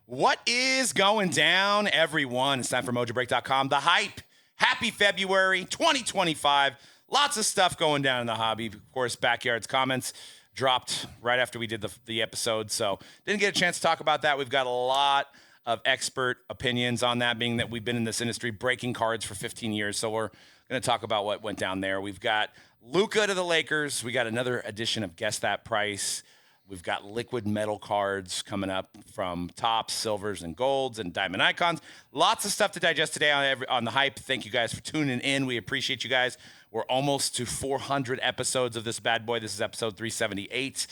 What is going down, everyone? It's time for Mojobreak.com. The hype. Happy February 2025. Lots of stuff going down in the hobby. Of course, Backyard's comments dropped right after we did the episode, so didn't get a chance to talk about that. We've got a lot of expert opinions on that, being that we've been in this industry breaking cards for 15 years, so we're going to talk about what went down there. We've got Luka to the Lakers. We got another edition of Guess That Price. We've got liquid metal cards coming up from tops, silvers, and golds, and diamond icons. Lots of stuff to digest today on the hype. Thank you guys for tuning in. We appreciate you guys. We're almost to 400 episodes of this bad boy. This is episode 378.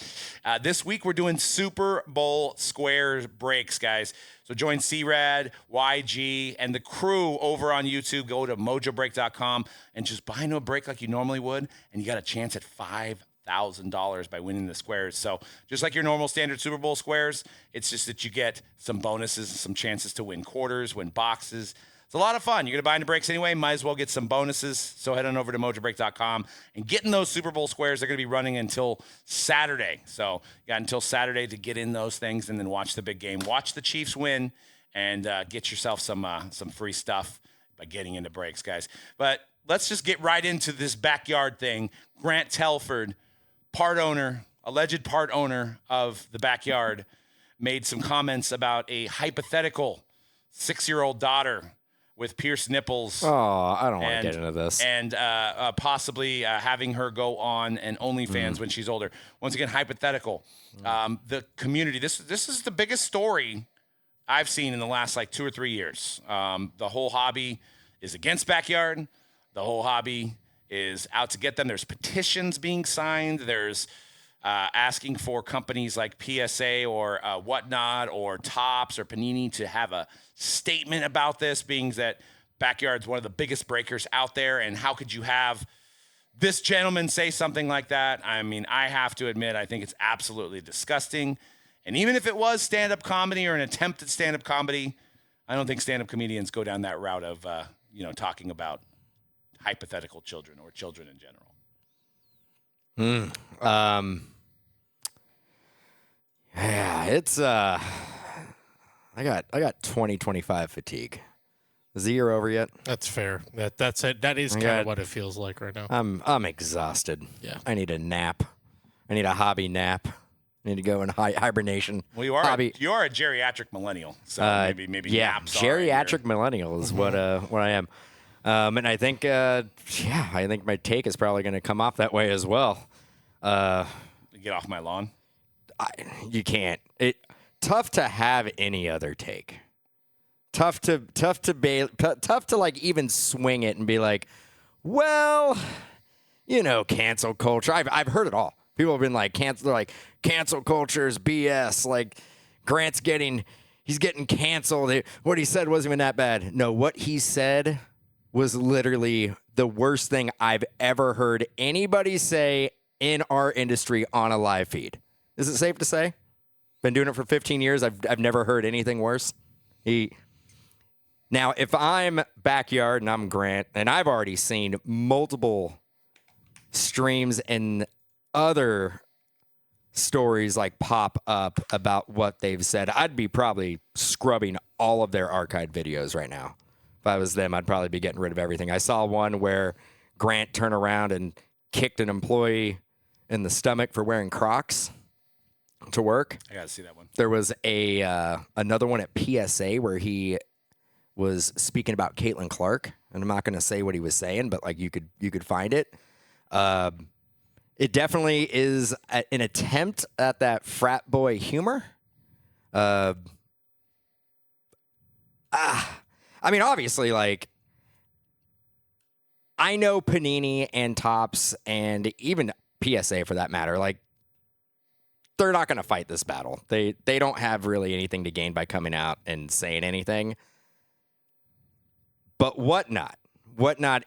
This week, we're doing Super Bowl square breaks, guys. So join C-Rad, YG, and the crew over on YouTube. Go to mojobreak.com and just buy into a break like you normally would, and you got a chance at $5,000 by winning the squares. So just like your normal standard Super Bowl squares, it's just that you get some bonuses, some chances to win quarters, win boxes. It's a lot of fun. You're going to buy into breaks anyway. Might as well get some bonuses. So head on over to mojobreak.com and get in those Super Bowl squares. They're going to be running until Saturday. So you got until Saturday to get in those things and then watch the big game. Watch the Chiefs win and get yourself some free stuff by getting into breaks, guys. But let's just get right into this backyard thing. Grant Telford, alleged part owner of the Backyard, made some comments about a hypothetical 6-year-old daughter with pierced nipples. Oh, I don't want to get into this. And possibly having her go on an OnlyFans when she's older. Once again, hypothetical. The community, this is the biggest story I've seen in the last 2 or 3 years. The whole hobby is against Backyard. The whole hobby is out to get them. There's petitions being signed. There's asking for companies like PSA or Whatnot or Topps or Panini to have a statement about this, being that Backyard's one of the biggest breakers out there. And how could you have this gentleman say something like that? I mean, I have to admit, I think it's absolutely disgusting. And even if it was stand-up comedy or an attempt at stand-up comedy, I don't think stand-up comedians go down that route of, talking about hypothetical children or children in general. Yeah, it's I got 2025 fatigue. Is the year over yet? That's fair. That's it. That is kind of what it feels like right now. I'm exhausted. Yeah. I need a nap. I need a hobby nap. I need to go in hibernation. Well, you are a geriatric millennial, so maybe yeah, naps geriatric millennial is what I am. And I think I think my take is probably going to come off that way as well. Get off my lawn. You can't. Tough to have any other take. Tough to even swing it and be like, well, cancel culture. I've heard it all. People have been like cancel culture is BS. Like Grant's he's getting canceled. What he said wasn't even that bad. No, what he said was literally the worst thing I've ever heard anybody say in our industry on a live feed. Is it safe to say? Been doing it for 15 years. I've never heard anything worse. Now, if I'm Backyard and I'm Grant, and I've already seen multiple streams and other stories pop up about what they've said, I'd be probably scrubbing all of their archived videos right now. If I was them, I'd probably be getting rid of everything. I saw one where Grant turned around and kicked an employee in the stomach for wearing Crocs to work. I got to see that one. There was another one at PSA where he was speaking about Caitlin Clark, and I'm not going to say what he was saying, but you could find it. It definitely is an attempt at that frat boy humor. I mean, obviously, I know Panini and Topps and even PSA for that matter, they're not going to fight this battle. They don't have really anything to gain by coming out and saying anything. But Whatnot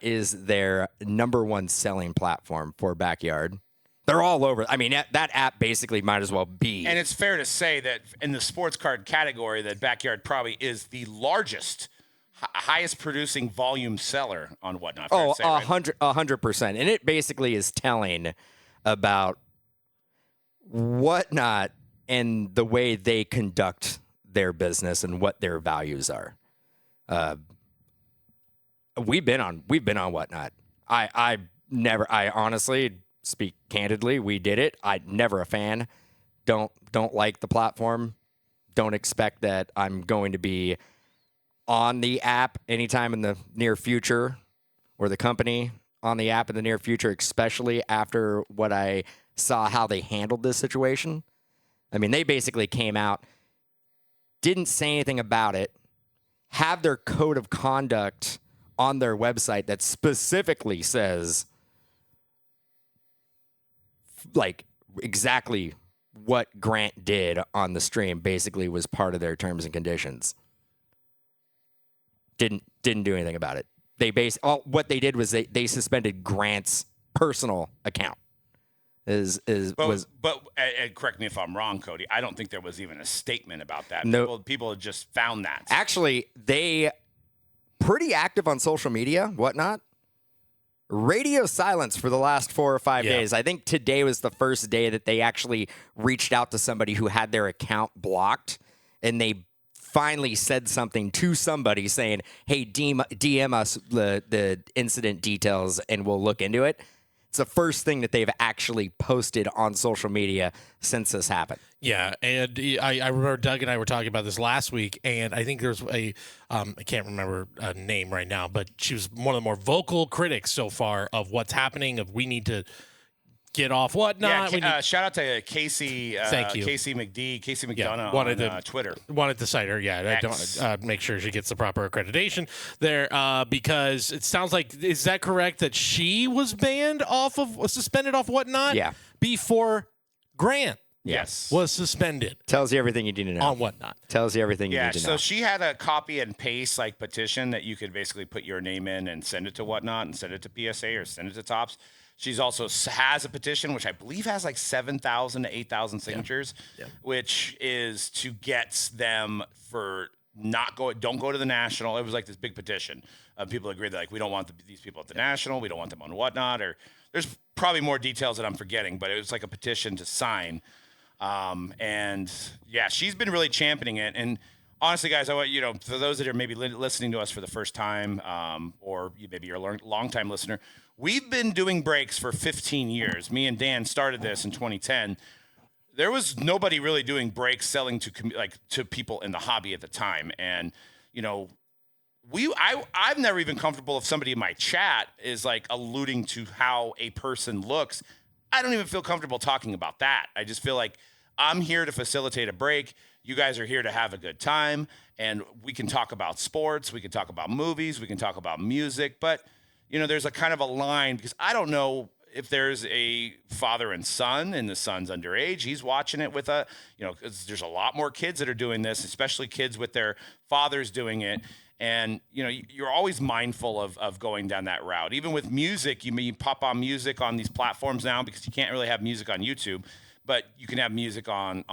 is their number one selling platform for Backyard. They're all over. I mean, that app basically might as well be. And it's fair to say that in the sports card category, that Backyard probably is the largest, highest producing volume seller on Whatnot. 100%. And it basically is telling about Whatnot and the way they conduct their business and what their values are. We've been on Whatnot. I honestly speak candidly. We did it. I never a fan. Don't like the platform. Don't expect that I'm going to be on the app anytime in the near future, or the company on the app in the near future, especially after what I saw how they handled this situation. I mean, they basically came out, didn't say anything about it, have their code of conduct on their website that specifically says, like, exactly what Grant did on the stream basically was part of their terms and conditions. Didn't do anything about it. What they did was they suspended Grant's personal account. Correct me if I'm wrong, Cody. I don't think there was even a statement about that. No, people had just found that. Actually, they pretty active on social media, Whatnot. Radio silence for the last 4 or 5 days. I think today was the first day that they actually reached out to somebody who had their account blocked, and they finally said something to somebody saying, hey, DM us the incident details and we'll look into it. It's the first thing that they've actually posted on social media since this happened. Yeah, and I remember Doug and I were talking about this last week, and I think there's I can't remember a name right now, but she was one of the more vocal critics so far of what's happening, of we need to get off Whatnot. Yeah, shout out to Casey. Thank you. Casey McDonough on Twitter. Wanted to cite her. Yeah, don't make sure she gets the proper accreditation there, because it sounds like, is that correct that she was suspended off Whatnot? Yeah. Before Grant. Yes. Was suspended. Tells you everything you need to know. On Whatnot. Tells you everything you need to know. So she had a copy and paste petition that you could basically put your name in and send it to Whatnot and send it to PSA or send it to Tops. She's also has a petition, which I believe has 7,000 to 8,000 signatures, which is to get them for don't go to the National. It was like this big petition. People agreed that we don't want these people at the National. We don't want them on Whatnot. Or there's probably more details that I'm forgetting, but it was like a petition to sign. And yeah, she's been really championing it. And honestly, guys, I want for those that are maybe listening to us for the first time, or maybe you're a long-time listener, we've been doing breaks for 15 years. Me and Dan started this in 2010. There was nobody really doing breaks selling to people in the hobby at the time. And, I'm never even comfortable if somebody in my chat is alluding to how a person looks. I don't even feel comfortable talking about that. I just feel like I'm here to facilitate a break. You guys are here to have a good time, and we can talk about sports. We can talk about movies. We can talk about music, but there's a kind of a line, because I don't know if there's a father and son and the son's underage. He's watching it with 'cause there's a lot more kids that are doing this, especially kids with their fathers doing it. And, you're always mindful of going down that route. Even with music, you pop on music on these platforms now, because you can't really have music on YouTube, but you can have music on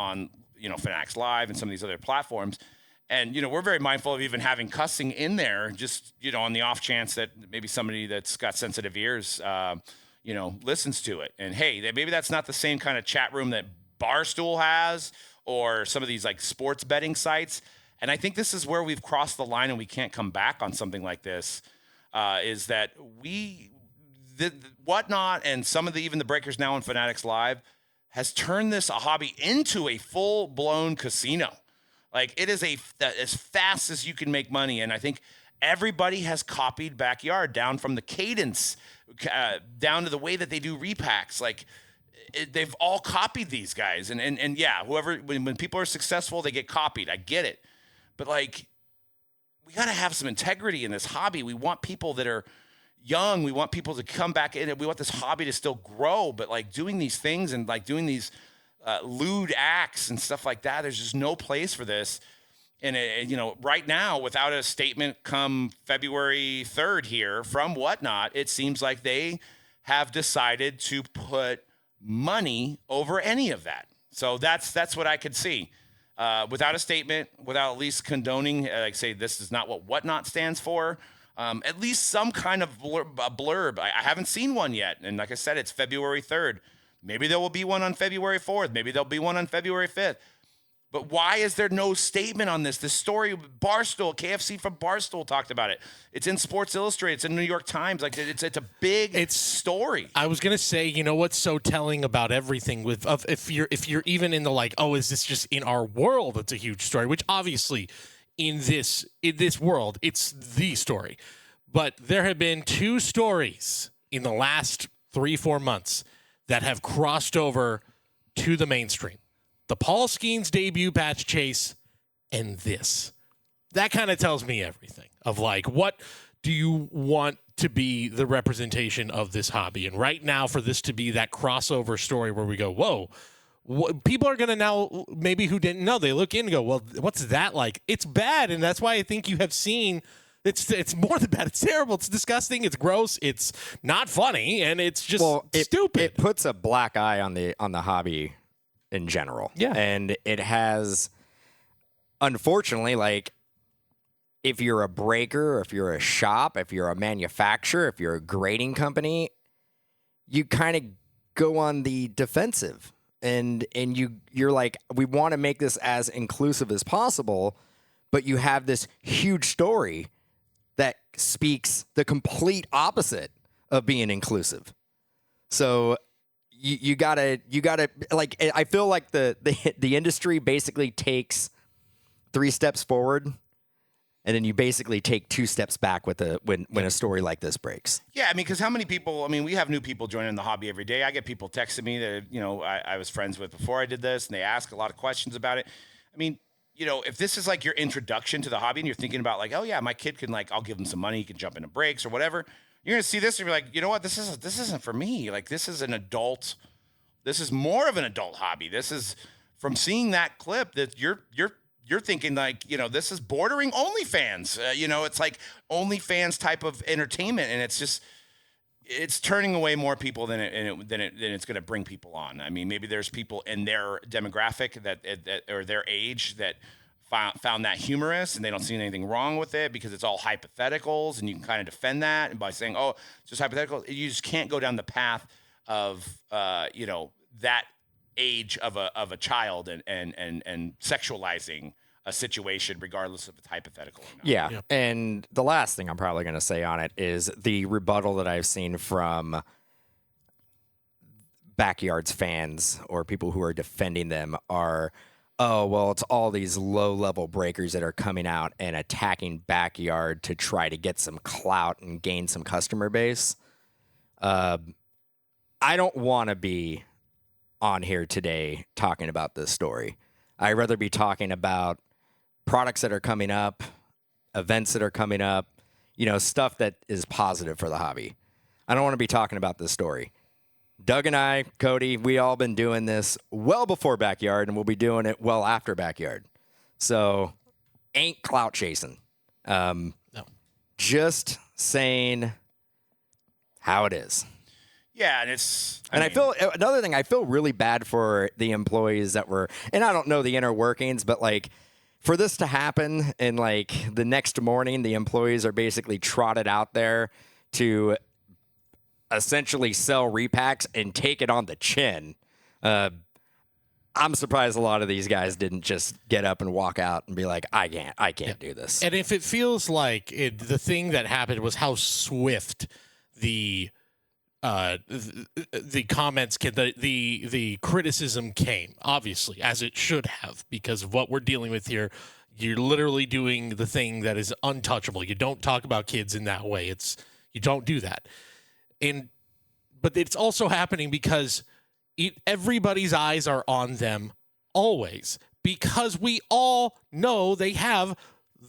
Fanatics Live and some of these other platforms. And, we're very mindful of even having cussing in there, just, on the off chance that maybe somebody that's got sensitive ears, listens to it. And, hey, maybe that's not the same kind of chat room that Barstool has, or some of these sports betting sites. And I think this is where we've crossed the line and we can't come back on something like this, is that Whatnot and some of even the breakers now on Fanatics Live has turned this a hobby into a full-blown casino. It is as fast as you can make money. And I think everybody has copied Backyard, down from the cadence, down to the way that they do repacks. They've all copied these guys. And yeah, when people are successful, they get copied. I get it. But we got to have some integrity in this hobby. We want people that are young. We want people to come back in, and we want this hobby to still grow. But doing these things and doing these lewd acts and stuff like that, there's just no place for this. And right now, without a statement come February 3rd here from Whatnot, it seems like they have decided to put money over any of that. So that's what I could see. Without a statement, without at least condoning, say this is not what Whatnot stands for, at least some kind of blurb. I haven't seen one yet. And like I said, it's February 3rd. Maybe there will be one on February 4th. Maybe there'll be one on February 5th. But why is there no statement on this? This story, Barstool, KFC from Barstool talked about it. It's in Sports Illustrated. It's in New York Times. Like it's a big story. I was gonna say, you know what's so telling about everything if you're even in the like, oh, is this just in our world? It's a huge story, which obviously in this world, it's the story. But there have been 2 stories in the last 3-4 months that have crossed over to the mainstream. The Paul Skeens debut patch chase and this. That kind of tells me everything of like, what do you want to be the representation of this hobby? And right now for this to be that crossover story where we go, whoa, people are going to now, maybe who didn't know, they look in and go, well, what's that like? It's bad. And that's why I think you have seen it's more than bad. It's terrible. It's disgusting. It's gross. It's not funny. And it's just stupid. It puts a black eye on the hobby in general. Yeah. And it has, unfortunately, like, if you're a breaker, if you're a shop, if you're a manufacturer, if you're a grading company, you kind of go on the defensive. And you're like, we want to make this as inclusive as possible, but you have this huge story that speaks the complete opposite of being inclusive. So you gotta like, I feel like the industry basically takes 3 steps forward, and then you basically take 2 steps back with when a story like this breaks. Yeah, I mean, because how many people? I mean, we have new people joining the hobby every day. I get people texting me that I was friends with before I did this, and they ask a lot of questions about it. I mean, if this is like your introduction to the hobby, and you're thinking about like, oh yeah, my kid can I'll give him some money, he can jump into breaks or whatever. You're gonna see this and you're like, you know what? This isn't for me. Like, this is an adult. This is more of an adult hobby. This is from seeing that clip that you're thinking like, this is bordering OnlyFans. It's like OnlyFans type of entertainment, and it's turning away more people than it's going to bring people on. I mean, maybe there's people in their demographic that or their age that found that humorous, and they don't see anything wrong with it because it's all hypotheticals, and you can kind of defend that. And by saying, oh, it's just hypothetical, you just can't go down the path of that age of a child and sexualizing a situation regardless if it's hypothetical or not. Yeah. And the last thing I'm probably going to say on it is the rebuttal that I've seen from Backyard's fans or people who are defending them are, oh, well, it's all these low-level breakers that are coming out and attacking Backyard to try to get some clout and gain some customer base. I don't want to be on here today talking about this story. I'd rather be talking about products that are coming up, events that are coming up, stuff that is positive for the hobby. I don't want to be talking about this story. Doug and I, Cody, we all been doing this well before Backyard, and we'll be doing it well after Backyard. So ain't clout chasing. No. Just saying how it is. Yeah, and I feel another thing. I feel really bad for the employees that were, and I don't know the inner workings, but for this to happen, and the next morning, the employees are basically trotted out there to essentially sell repacks and take it on the chin. I'm surprised a lot of these guys didn't just get up and walk out and be like, I can't do this. And if it feels like the thing that happened was how swift the comments the criticism came, obviously, as it should have, because of what we're dealing with here. You're literally doing the thing that is untouchable. You don't talk about kids in that way. You don't do that. But it's also happening because everybody's eyes are on them always, because we all know they have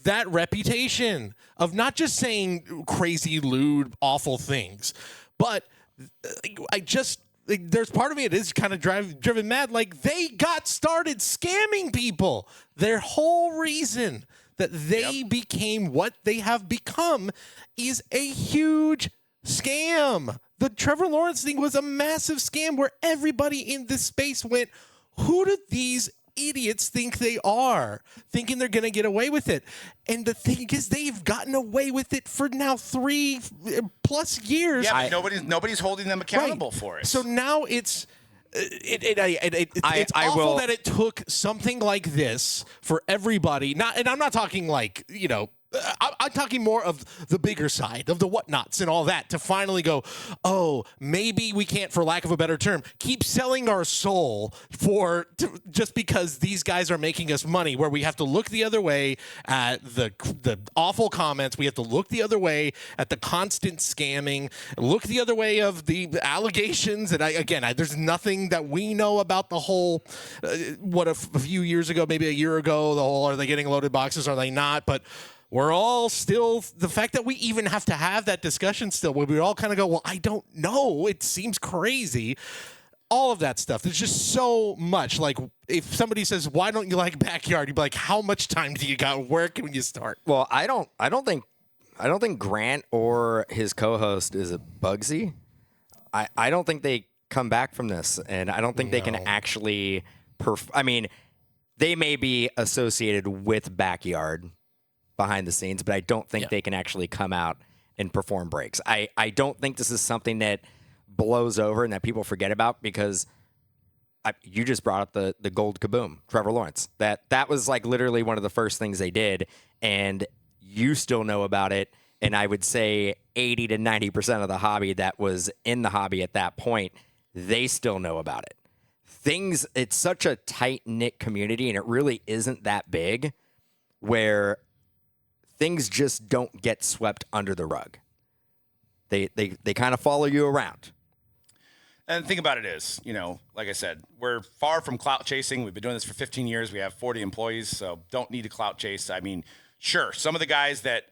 that reputation of not just saying crazy, lewd, awful things, but there's part of me that is kind of driven mad. Like, they got started scamming people. Their whole reason that they became what they have become is a huge scam. The Trevor Lawrence thing was a massive scam where everybody in this space went, who do these idiots think they are, thinking they're going to get away with it? And the thing is, they've gotten away with it for now 3+ years. Yeah, but nobody's holding them accountable for it. So now it's It's awful that it took something like this for everybody. And I'm not talking like, I'm talking more of the bigger side of the whatnots and all that to finally go, oh, maybe we can't, for lack of a better term, keep selling our soul just because these guys are making us money, where we have to look the other way at the awful comments. We have to look the other way at the constant scamming, look the other way of the allegations. And there's nothing that we know about the whole, a few years ago, maybe a year ago, the whole, are they getting loaded boxes? Are they not? But we're all still, the fact that we even have to have that discussion still, where we all kind of go, well, I don't know. It seems crazy. All of that stuff. There's just so much. Like, if somebody says, why don't you like Backyard? You'd be like, how much time do you got? Where can you start? Well, I don't think Grant or his co-host is a Bugsy. I don't think they come back from this, and I don't think they can actually they may be associated with Backyard behind the scenes, but I don't think they can actually come out and perform breaks. I don't think this is something that blows over and that people forget about, because you just brought up the gold kaboom, Trevor Lawrence. That was like literally one of the first things they did, and you still know about it. And I would say 80 to 90% of the hobby that was in the hobby at that point, they still know about it. It's such a tight-knit community, and it really isn't that big, where things just don't get swept under the rug. They kind of follow you around. And the thing about it is, like I said, we're far from clout chasing. We've been doing this for 15 years. We have 40 employees, so don't need to clout chase. I mean, sure, some of the guys that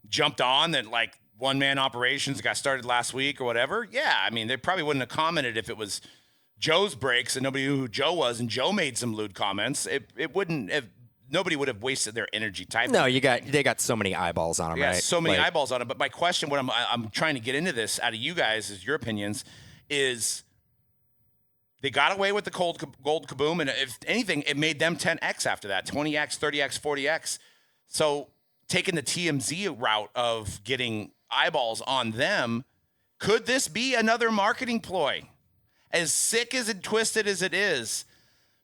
jumped on that, like, one-man operations got started last week or whatever, yeah, I mean, they probably wouldn't have commented if it was Joe's breaks and nobody knew who Joe was and Joe made some lewd comments. It wouldn't have. Nobody would have wasted their energy typing. No, they got so many eyeballs on them, right? So many eyeballs on them. But my question, what I'm trying to get into this out of you guys, is your opinions, is they got away with the gold kaboom, and if anything, it made them 10x after that, 20x, 30x, 40x. So taking the TMZ route of getting eyeballs on them, could this be another marketing ploy? As sick as and twisted as it is,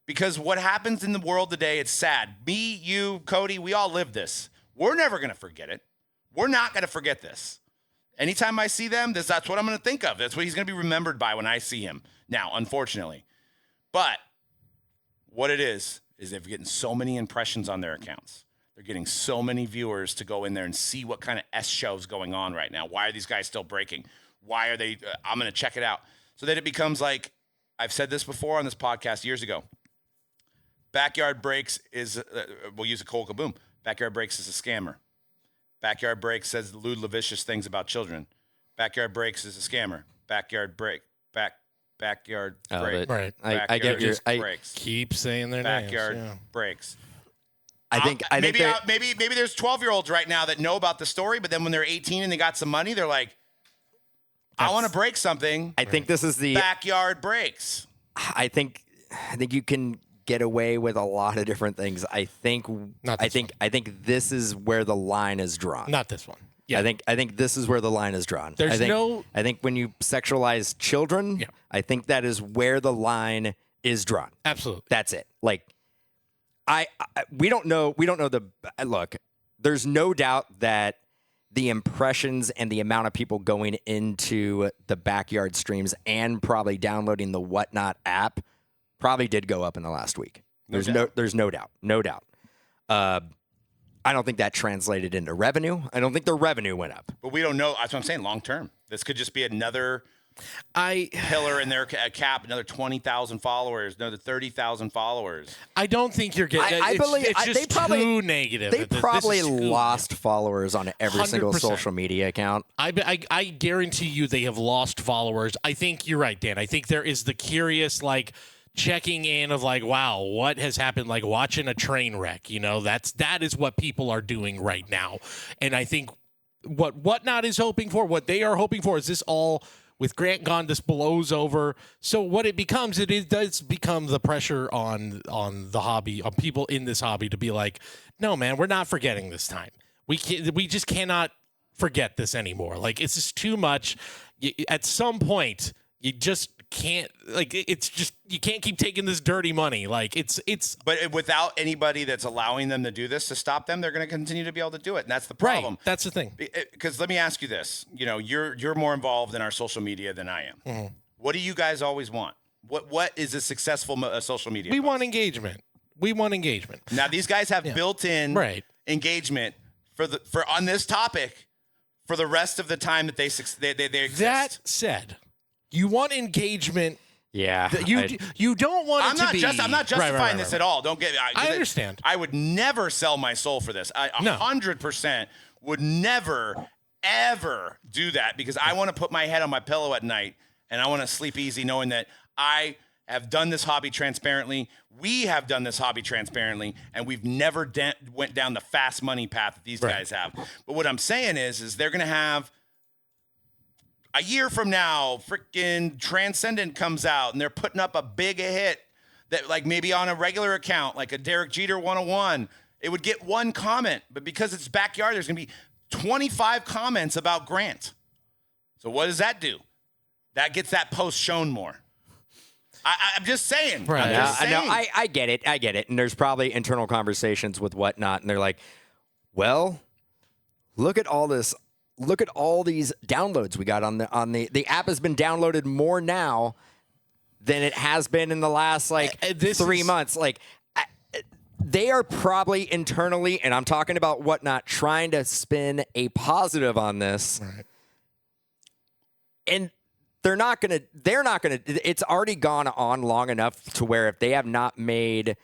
because what happens in the world today, it's sad. Me, you, Cody, we all live this. We're never going to forget it. We're not going to forget this. Anytime I see them, that's what I'm going to think of. That's what he's going to be remembered by when I see him. Now, unfortunately. But what it is they're getting so many impressions on their accounts. They're getting so many viewers to go in there and see what kind of S show's going on right now. Why are these guys still breaking? Why are they? I'm going to check it out. So that it becomes like, I've said this before on this podcast years ago. Backyard Breaks is, we'll use a cold kaboom. Backyard Breaks is a scammer. Backyard Breaks says lewd, lascivious things about children. Backyard Breaks is a scammer. Backyard Break. Backyard Break. Right. Backyard I get your. breaks. Keep saying their Backyard names. Yeah. Breaks. I think maybe there's 12-year-olds right now that know about the story, but then when they're 18 and they got some money, they're like, I want to break something. I think this is the Backyard Breaks. I think you can get away with a lot of different things. I think this is where the line is drawn. Not this one. Yeah. I think this is where the line is drawn. I think when you sexualize children, I think that is where the line is drawn. Absolutely. That's it. Like, we don't know look, there's no doubt that the impressions and the amount of people going into the Backyard streams and probably downloading the Whatnot app probably did go up in the last week. There's no doubt. I don't think that translated into revenue. I don't think the revenue went up. But we don't know. That's what I'm saying. Long term, this could just be another pillar in their cap. Another 20,000 followers. Another 30,000 followers. I don't think you're getting. I believe it's just they probably too negative. They probably lost followers on every single 100%. social media account. I guarantee you they have lost followers. I think you're right, Dan. I think there is the curious, like, checking in of like, wow, what has happened? Like watching a train wreck, that is what people are doing right now. And I think what Whatnot is hoping for, what they are hoping for, is this all with Grant gone, this blows over. So what it becomes, it does become the pressure on the hobby, on people in this hobby to be like, no, man, we're not forgetting this time. We just cannot forget this anymore. Like, it's just too much. At some point, you just can't, like, it's just, you can't keep taking this dirty money. Like, it's. But without anybody that's allowing them to do this to stop them, they're going to continue to be able to do it. And that's the problem. Right. That's the thing. Because let me ask you this. You know, you're more involved in our social media than I am. Mm-hmm. What do you guys always want? What is a successful social media? We want engagement. Now, these guys have built-in engagement for on this topic for the rest of the time that they exist. That said, you want engagement. Yeah. You don't want it to be. I'm not justifying this at all. Don't get me. I understand. I would never sell my soul for this. 100% would never, ever do that because I want to put my head on my pillow at night and I want to sleep easy knowing that I have done this hobby transparently. We have done this hobby transparently, and we've never went down the fast money path that these guys have. But what I'm saying is they're going to have a year from now, freaking Transcendent comes out, and they're putting up a big hit that, like, maybe on a regular account, like a Derek Jeter 101, it would get one comment. But because it's Backyard, there's going to be 25 comments about Grant. So what does that do? That gets that post shown more. I'm just saying. Right. I get it. And there's probably internal conversations with whatnot. And they're like, well, look at all this. Look at all these downloads we got on the app has been downloaded more now than it has been in the last 3 months. Like they are probably internally, and I'm talking about whatnot, trying to spin a positive on this. Right. And they're not going to, it's already gone on long enough to where if they have not made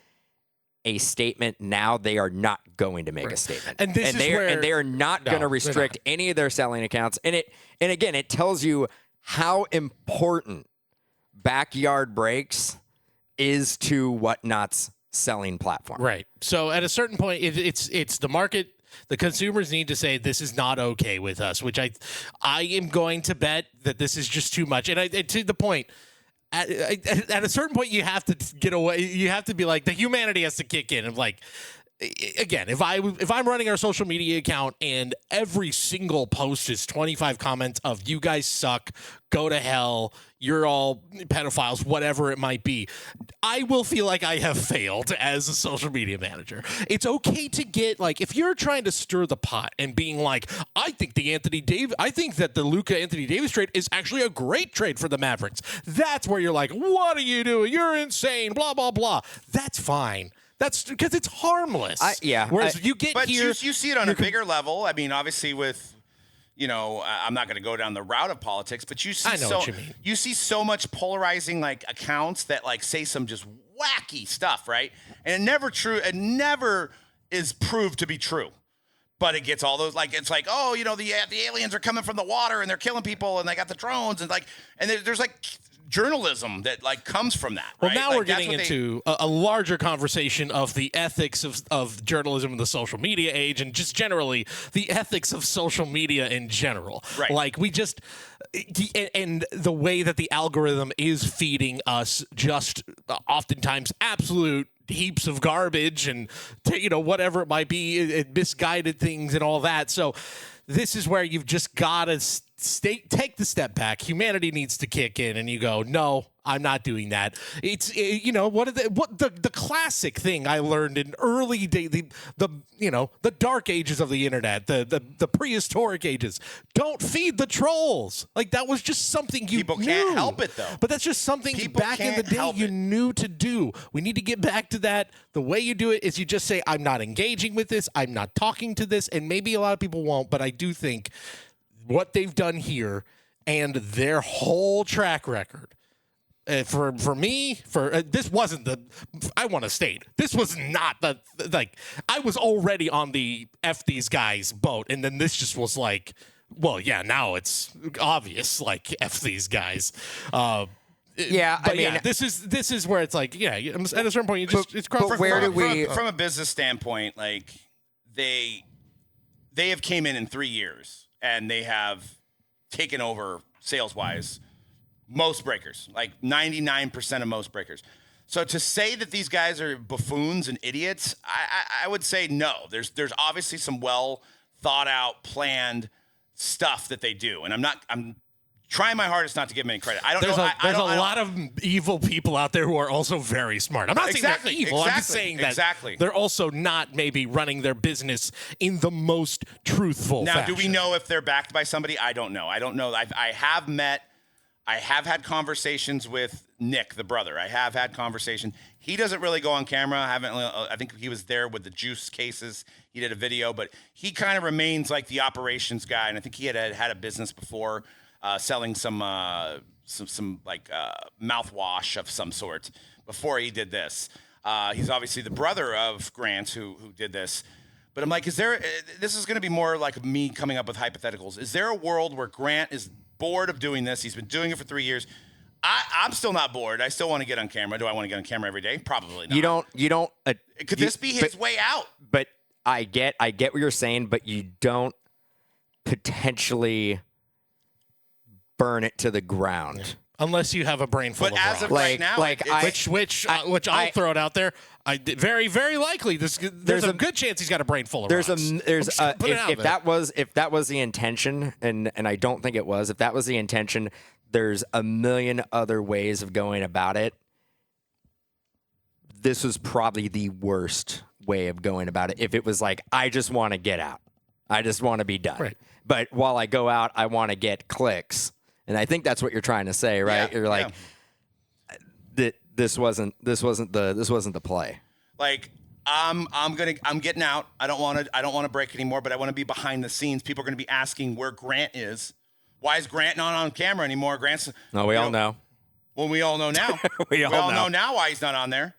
a statement now, they are not going to make a statement. And they are not going to restrict any of their selling accounts. And again, it tells you how important Backyard Breaks is to Whatnot's selling platform. Right. So at a certain point, it's the market. The consumers need to say this is not okay with us, which I am going to bet that this is just too much. And to the point, at a certain point, you have to get away. You have to be like, the humanity has to kick in. Of like, again, if I'm running our social media account and every single post is 25 comments of you guys suck, go to hell, you're all pedophiles, whatever it might be, I will feel like I have failed as a social media manager. It's okay to get, like, if you're trying to stir the pot and being like, I think that the Luka Anthony Davis trade is actually a great trade for the Mavericks. That's where you're like, what are you doing? You're insane, blah, blah, blah. That's fine. That's because it's harmless. Whereas you see it on a bigger level. I mean, obviously with, I'm not going to go down the route of politics, but you see so much polarizing like accounts that like say some just wacky stuff, right? And it never is proved to be true. But it gets all those, like, it's like, oh, the aliens are coming from the water and they're killing people and they got the drones and there's like journalism that like comes from that. Well, right? now like, we're getting into a larger conversation of the ethics of journalism in the social media age and just generally the ethics of social media in general. Right. Like and the way that the algorithm is feeding us just oftentimes absolute heaps of garbage and whatever it might be, misguided things and all that. So this is where you've just got to take the step back. Humanity needs to kick in, and you go, no, I'm not doing that. It's the classic thing I learned in early day, the dark ages of the internet, the prehistoric ages. Don't feed the trolls. Like that was just something people knew. Can't help it though. But that's just something back in the day you knew to do. We need to get back to that. The way you do it is you just say, I'm not engaging with this. I'm not talking to this. And maybe a lot of people won't, but I do think what they've done here and their whole track record. For me, this wasn't I want to state, this was not I was already on the F these guys boat, and then this just was like, well, yeah, now it's obvious, like, F these guys. This is where it's like, yeah, at a certain point, it's from a business standpoint, like, they have came in 3 years, and they have taken over sales-wise most breakers, like 99% of most breakers. So to say that these guys are buffoons and idiots, I would say no. There's obviously some well thought out, planned stuff that they do, and I'm trying my hardest not to give him any credit. I don't There's know. there's a lot of evil people out there who are also very smart. I'm not saying they're evil. I'm just saying that they're also not maybe running their business in the most truthful fashion. Do we know if they're backed by somebody? I don't know. I have had conversations with Nick, the brother. I have had conversation. He doesn't really go on camera. I think he was there with the juice cases. He did a video, but he kind of remains like the operations guy. And I think he had a business before selling some mouthwash of some sort before he did this. He's obviously the brother of Grant who did this. But I'm like, this is going to be more like me coming up with hypotheticals. Is there a world where Grant is bored of doing this? He's been doing it for 3 years. I'm still not bored. I still want to get on camera. Do I want to get on camera every day? Probably not. You don't. Could this be his way out? But I get what you're saying, but you don't potentially burn it to the ground. Yeah. Unless you have a brain full of But as rocks. of right now, which I'll throw it out there. Very, very likely. There's a good chance he's got a brain full of rocks. If that was the intention, and I don't think it was. If that was the intention, there's a million other ways of going about it. This was probably the worst way of going about it. If it was like, I just want to get out, I just want to be done. Right. But while I go out, I want to get clicks, and I think that's what you're trying to say, right? Yeah, you're like, this wasn't the play. Like, I'm getting out. I don't want to break anymore, but I want to be behind the scenes. People are going to be asking where Grant is. Why is Grant not on camera anymore? We all know. Well, we all know now. we all know now why he's not on there.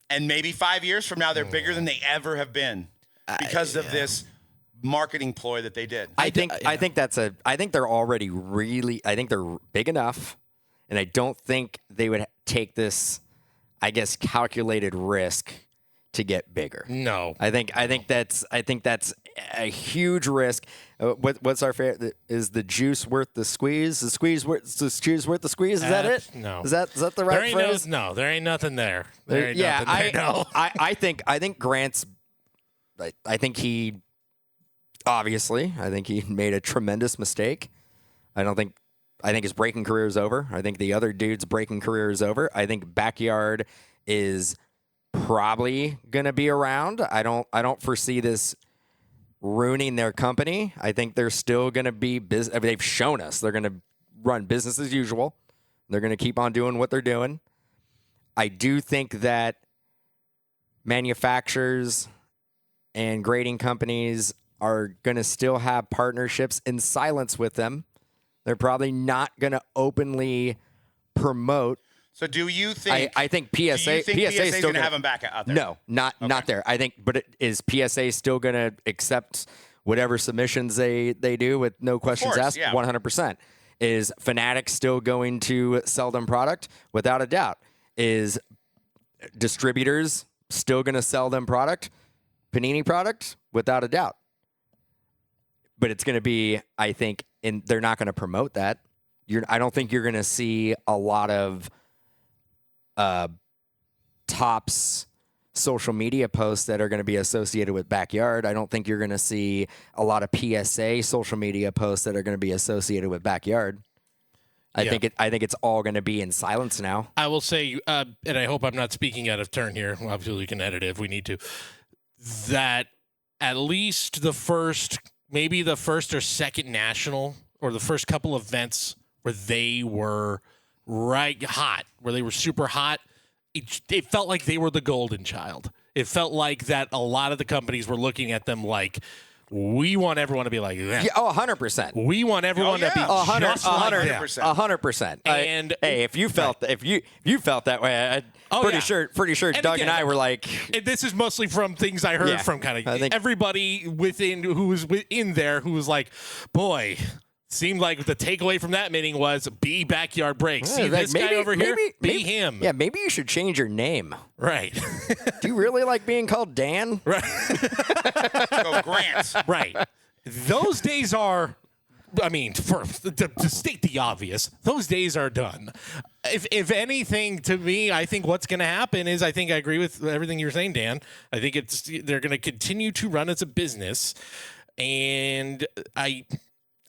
And maybe 5 years from now, they're bigger than they ever have been because of this marketing ploy that they did. I think they're already I think they're big enough, and I don't think they would take this, I guess, calculated risk to get bigger. No. I think that's a huge risk. What's our favorite? Is the juice worth the squeeze? The squeeze worth the squeeze? Is that it? No. Is that the right phrase? There ain't nothing there. I think Grant's. I think he made a tremendous mistake. I think his breaking career is over. I think the other dude's breaking career is over. I think Backyard is probably gonna be around. I don't foresee this ruining their company. I think they're still gonna be business. I mean, they've shown us they're gonna run business as usual. They're gonna keep on doing what they're doing. I do think that manufacturers and grading companies are gonna still have partnerships in silence with them. They're probably not gonna openly promote. So do you think? I think PSA is still going to have him back out there. No, not there. I think, but is PSA still going to accept whatever submissions they do with no questions asked? 100%. Is Fanatics still going to sell them product? Without a doubt. Is distributors still going to sell them product? Panini product? Without a doubt. But it's going to be, I think, and they're not going to promote that. I don't think you're going to see a lot of Topps social media posts that are going to be associated with Backyard. I don't think you're going to see a lot of PSA social media posts that are going to be associated with Backyard. I think it's all going to be in silence now. I will say, and I hope I'm not speaking out of turn here. Well, obviously, we can edit it if we need to. That at least maybe the first or second national, or the first couple events where they were hot, where they were super hot, it felt like they were the golden child. It felt like that a lot of the companies were looking at them like, we want everyone to be like that. Yeah, 100%. We want everyone to be just like that. 100%. And hey, if you felt that way, pretty sure Doug and I were like. And this is mostly from things I heard from kind of everybody who was in there who was like, boy. Seemed like the takeaway from that meeting was be Backyard Breaks. See this guy over here? Be him. Yeah, maybe you should change your name. Right. Do you really like being called Dan? Right. Go Grant. Right. Those days are, I mean, to state the obvious, those days are done. If anything, to me, I think what's going to happen is I agree with everything you're saying, Dan. I think they're going to continue to run as a business, and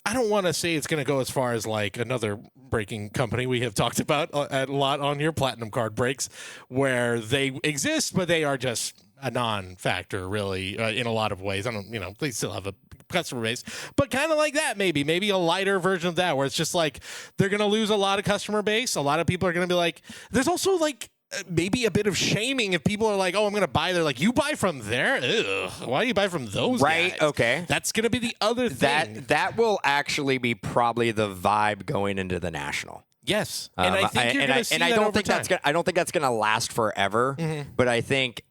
I don't want to say it's going to go as far as like another breaking company we have talked about a lot on here, Platinum Card Breaks, where they exist, but they are just a non-factor, really, in a lot of ways. I don't, they still have a customer base, but kind of like that, maybe a lighter version of that, where it's just like they're going to lose a lot of customer base. A lot of people are going to be like, there's also like maybe a bit of shaming if people are like, oh, I'm going to buy there. Like, you buy from there? Ugh, why do you buy from those Right, guys? okay. That's going to be the other thing. That will actually be probably the vibe going into the National. Yes. And I think you're going to see that over time. I don't think that's going to last forever, but I think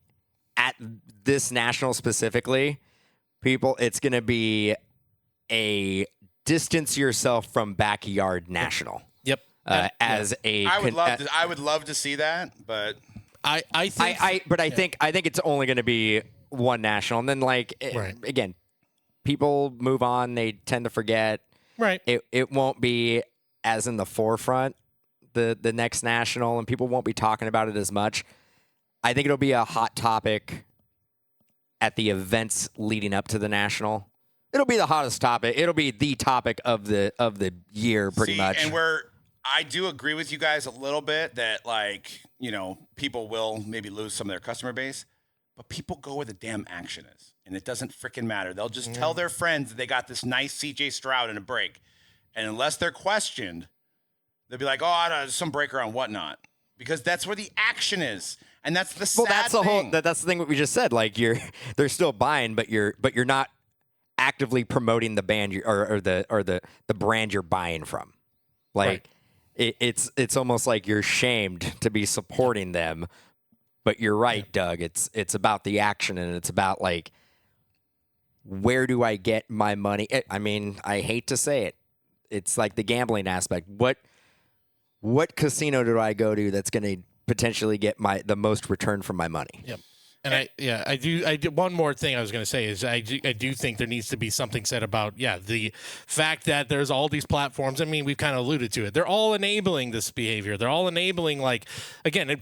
at this National specifically, it's going to be a distance yourself from Backyard National. Yep. I would love to see that, but I think it's only going to be one National, and then again, people move on. They tend to forget. Right. It won't be as in the forefront the next National, and people won't be talking about it as much. I think it'll be a hot topic at the events leading up to the National. It'll be the hottest topic. It'll be the topic of the year, pretty much. And I do agree with you guys a little bit that people will maybe lose some of their customer base, but people go where the damn action is, and it doesn't freaking matter. They'll just tell their friends that they got this nice CJ Stroud in a break, and unless they're questioned, they'll be like, "Oh, there's some breaker on whatnot," because that's where the action is. And that's the sad thing. That's the thing that we just said. Like they're still buying, but you're not actively promoting the band or the brand you're buying from. Like it's almost like you're shamed to be supporting them. But you're right, Doug. It's about the action, and it's about like, where do I get my money? I mean, I hate to say it. It's like the gambling aspect. What casino do I go to that's going to potentially get the most return from my money? Yep. And I do. One more thing I was going to say is I do think there needs to be something said about the fact that there's all these platforms. I mean, we've kind of alluded to it. They're all enabling this behavior. They're all enabling, like, again,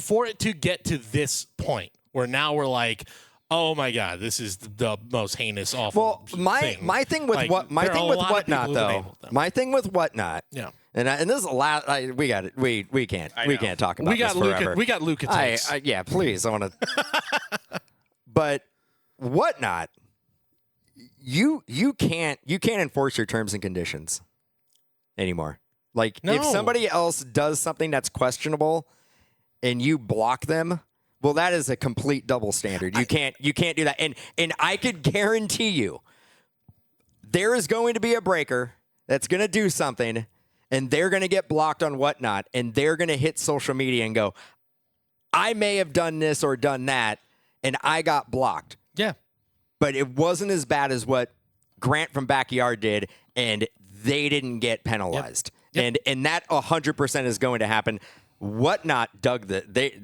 for it to get to this point where now we're like, oh my God, this is the most heinous, awful. Well, my thing with whatnot though. My thing with whatnot. Yeah. And this is a lot. We got it. We can't talk about this forever. We got Luka takes. Yeah, please. I want to. But whatnot, you can't enforce your terms and conditions anymore. Like if somebody else does something that's questionable, and you block them, well, that is a complete double standard. You can't do that. And I could guarantee you, there is going to be a breaker that's going to do something. And they're going to get blocked on whatnot, and they're going to hit social media and go, I may have done this or done that, and I got blocked. Yeah. But it wasn't as bad as what Grant from Backyard did, and they didn't get penalized. Yep. And that 100% is going to happen. Whatnot dug they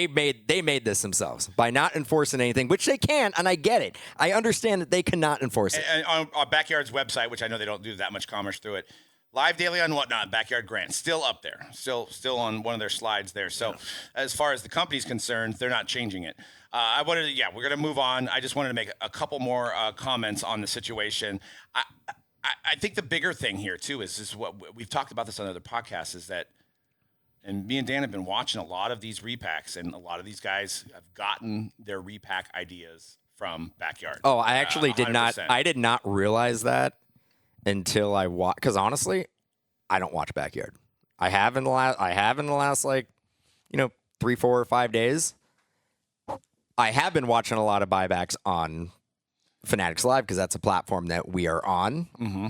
made this themselves by not enforcing anything, which they can, and I get it. I understand that they cannot enforce it. And on Backyard's website, which I know they don't do that much commerce through it, live daily on whatnot, Backyard Grant, still up there, still on one of their slides there. So as far as the company's concerned, they're not changing it. We're going to move on. I just wanted to make a couple more comments on the situation. I think the bigger thing here too is what we've talked about this on other podcasts is that, and me and Dan have been watching a lot of these repacks, and a lot of these guys have gotten their repack ideas from Backyard. Oh, I actually did not. I did not realize that until I watch, because honestly, I don't watch Backyard. I have in the last like 3, 4, or 5 days. I have been watching a lot of buybacks on Fanatics Live because that's a platform that we are on. Mm-hmm.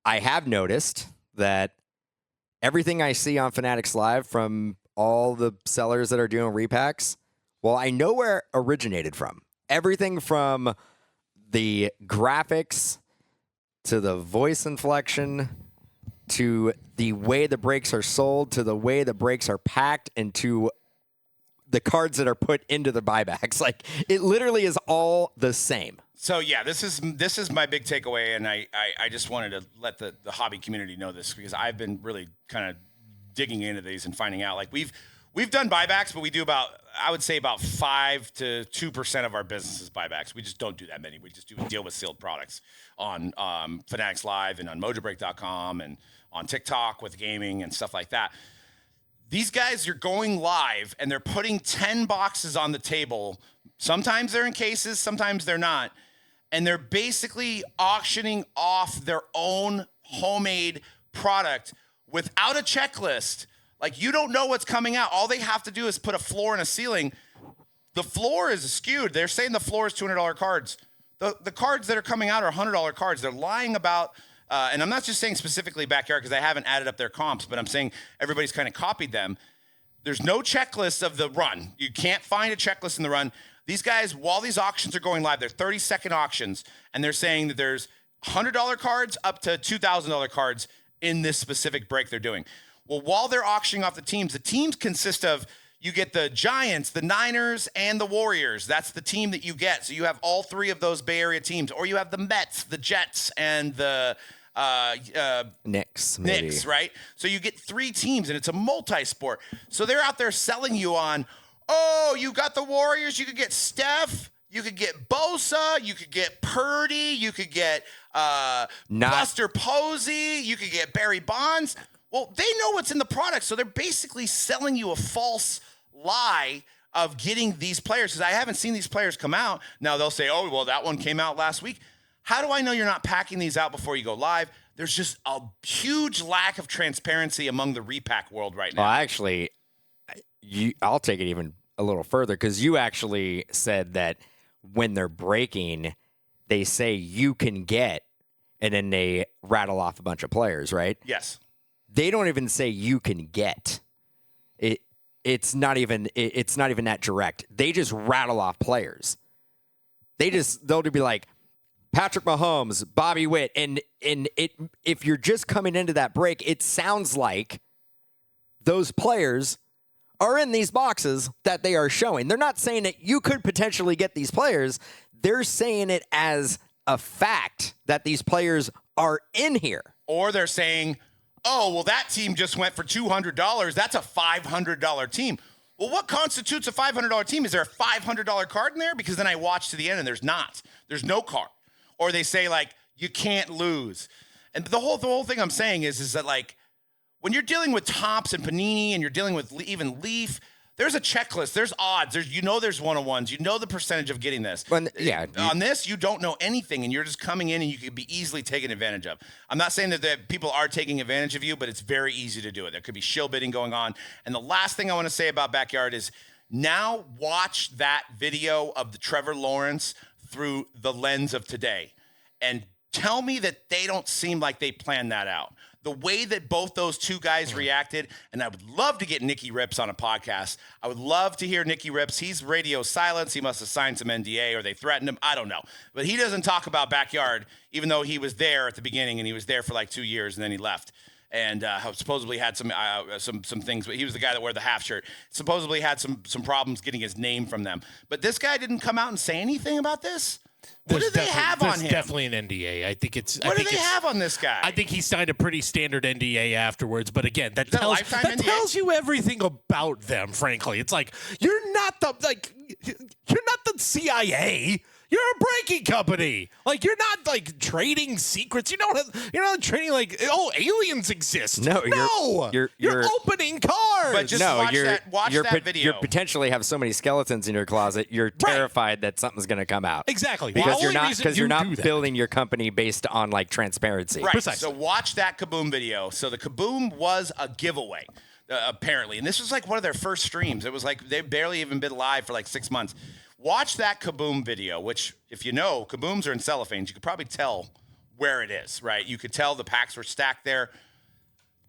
I have noticed that everything I see on Fanatics Live from all the sellers that are doing repacks, well, I know where it originated from. Everything from the graphics to the voice inflection to the way the breaks are sold to the way the breaks are packed and to the cards that are put into the buybacks. Like, it literally is all the same. So yeah, this is my big takeaway, and I just wanted to let the hobby community know this because I've been really kind of digging into these and finding out. Like we've done buybacks, but we do I would say about 5 to 2% of our business is buybacks. We just don't do that many. We just deal with sealed products on Fanatics Live and on Mojobreak.com and on TikTok with gaming and stuff like that. These guys are going live and they're putting 10 boxes on the table. Sometimes they're in cases, sometimes they're not. And they're basically auctioning off their own homemade product without a checklist. Like, you don't know what's coming out. All they have to do is put a floor and a ceiling. The floor is skewed. They're saying the floor is $200 cards. The cards that are coming out are $100 cards. They're lying about, and I'm not just saying specifically Backyard because I haven't added up their comps, but I'm saying everybody's kind of copied them. There's no checklist of the run. You can't find a checklist in the run. These guys, while these auctions are going live, they're 30-second auctions, and they're saying that there's $100 cards up to $2,000 cards in this specific break they're doing. Well, while they're auctioning off the teams consist of, you get the Giants, the Niners, and the Warriors. That's the team that you get. So you have all three of those Bay Area teams. Or you have the Mets, the Jets, and the Knicks, right? So you get 3 teams, and it's a multi-sport. So they're out there selling you on, oh, you got the Warriors, you could get Steph, you could get Bosa, you could get Purdy, you could get Buster Posey, you could get Barry Bonds. Well, they know what's in the product, so they're basically selling you a false lie of getting these players, because I haven't seen these players come out. Now they'll say, oh, well, that one came out last week. How do I know you're not packing these out before you go live? There's just a huge lack of transparency among the repack world right now. Well, actually, I'll take it even a little further, because you actually said that when they're breaking, they say you can get, and then they rattle off a bunch of players, right? Yes. They don't even say you can get. It's not even that direct. They just rattle off players. They'll be like Patrick Mahomes, Bobby Witt, and if you're just coming into that break, it sounds like those players are in these boxes that they are showing. They're not saying that you could potentially get these players. They're saying it as a fact that these players are in here. Or they're saying, oh, well, that team just went for $200. That's a $500 team. Well, what constitutes a $500 team? Is there a $500 card in there? Because then I watch to the end and there's not. There's no card. Or they say, like, you can't lose. And the whole thing I'm saying is that, like, when you're dealing with Topps and Panini and you're dealing with even Leaf, there's a checklist. There's odds. There's one-on-ones. You know the percentage of getting this. On this, you don't know anything, and you're just coming in, and you could be easily taken advantage of. I'm not saying that people are taking advantage of you, but it's very easy to do it. There could be shill bidding going on. And the last thing I want to say about Backyard is now watch that video of the Trevor Lawrence through the lens of today and tell me that they don't seem like they planned that out. The way that both those two guys reacted, and I would love to get Nicky Rips on a podcast. I would love to hear Nicky Rips. He's radio silence. He must have signed some NDA or they threatened him. I don't know. But he doesn't talk about Backyard, even though he was there at the beginning and he was there for like 2 years and then he left. And supposedly had some things. But he was the guy that wore the half shirt. Supposedly had some problems getting his name from them. But this guy didn't come out and say anything about this. What do they have on him? There's definitely an NDA. I think it's. What do they have on this guy? I think he signed a pretty standard NDA afterwards. But again, that tells you everything about them. Frankly, it's like you're not the CIA. You're a breaking company. Like, you're not, like, trading secrets. You're not trading, like, oh, aliens exist. No. You're opening cards. But just watch that video. You potentially have so many skeletons in your closet, you're terrified that something's going to come out. Exactly. Because you're not building your company based on, like, transparency. Right. Precisely. So watch that Kaboom video. So the Kaboom was a giveaway, apparently. And this was, like, one of their first streams. It was, like, they barely even been live for, like, 6 months. Watch that Kaboom video, which, if you know, Kabooms are in cellophanes. You could probably tell where it is, right? You could tell the packs were stacked there.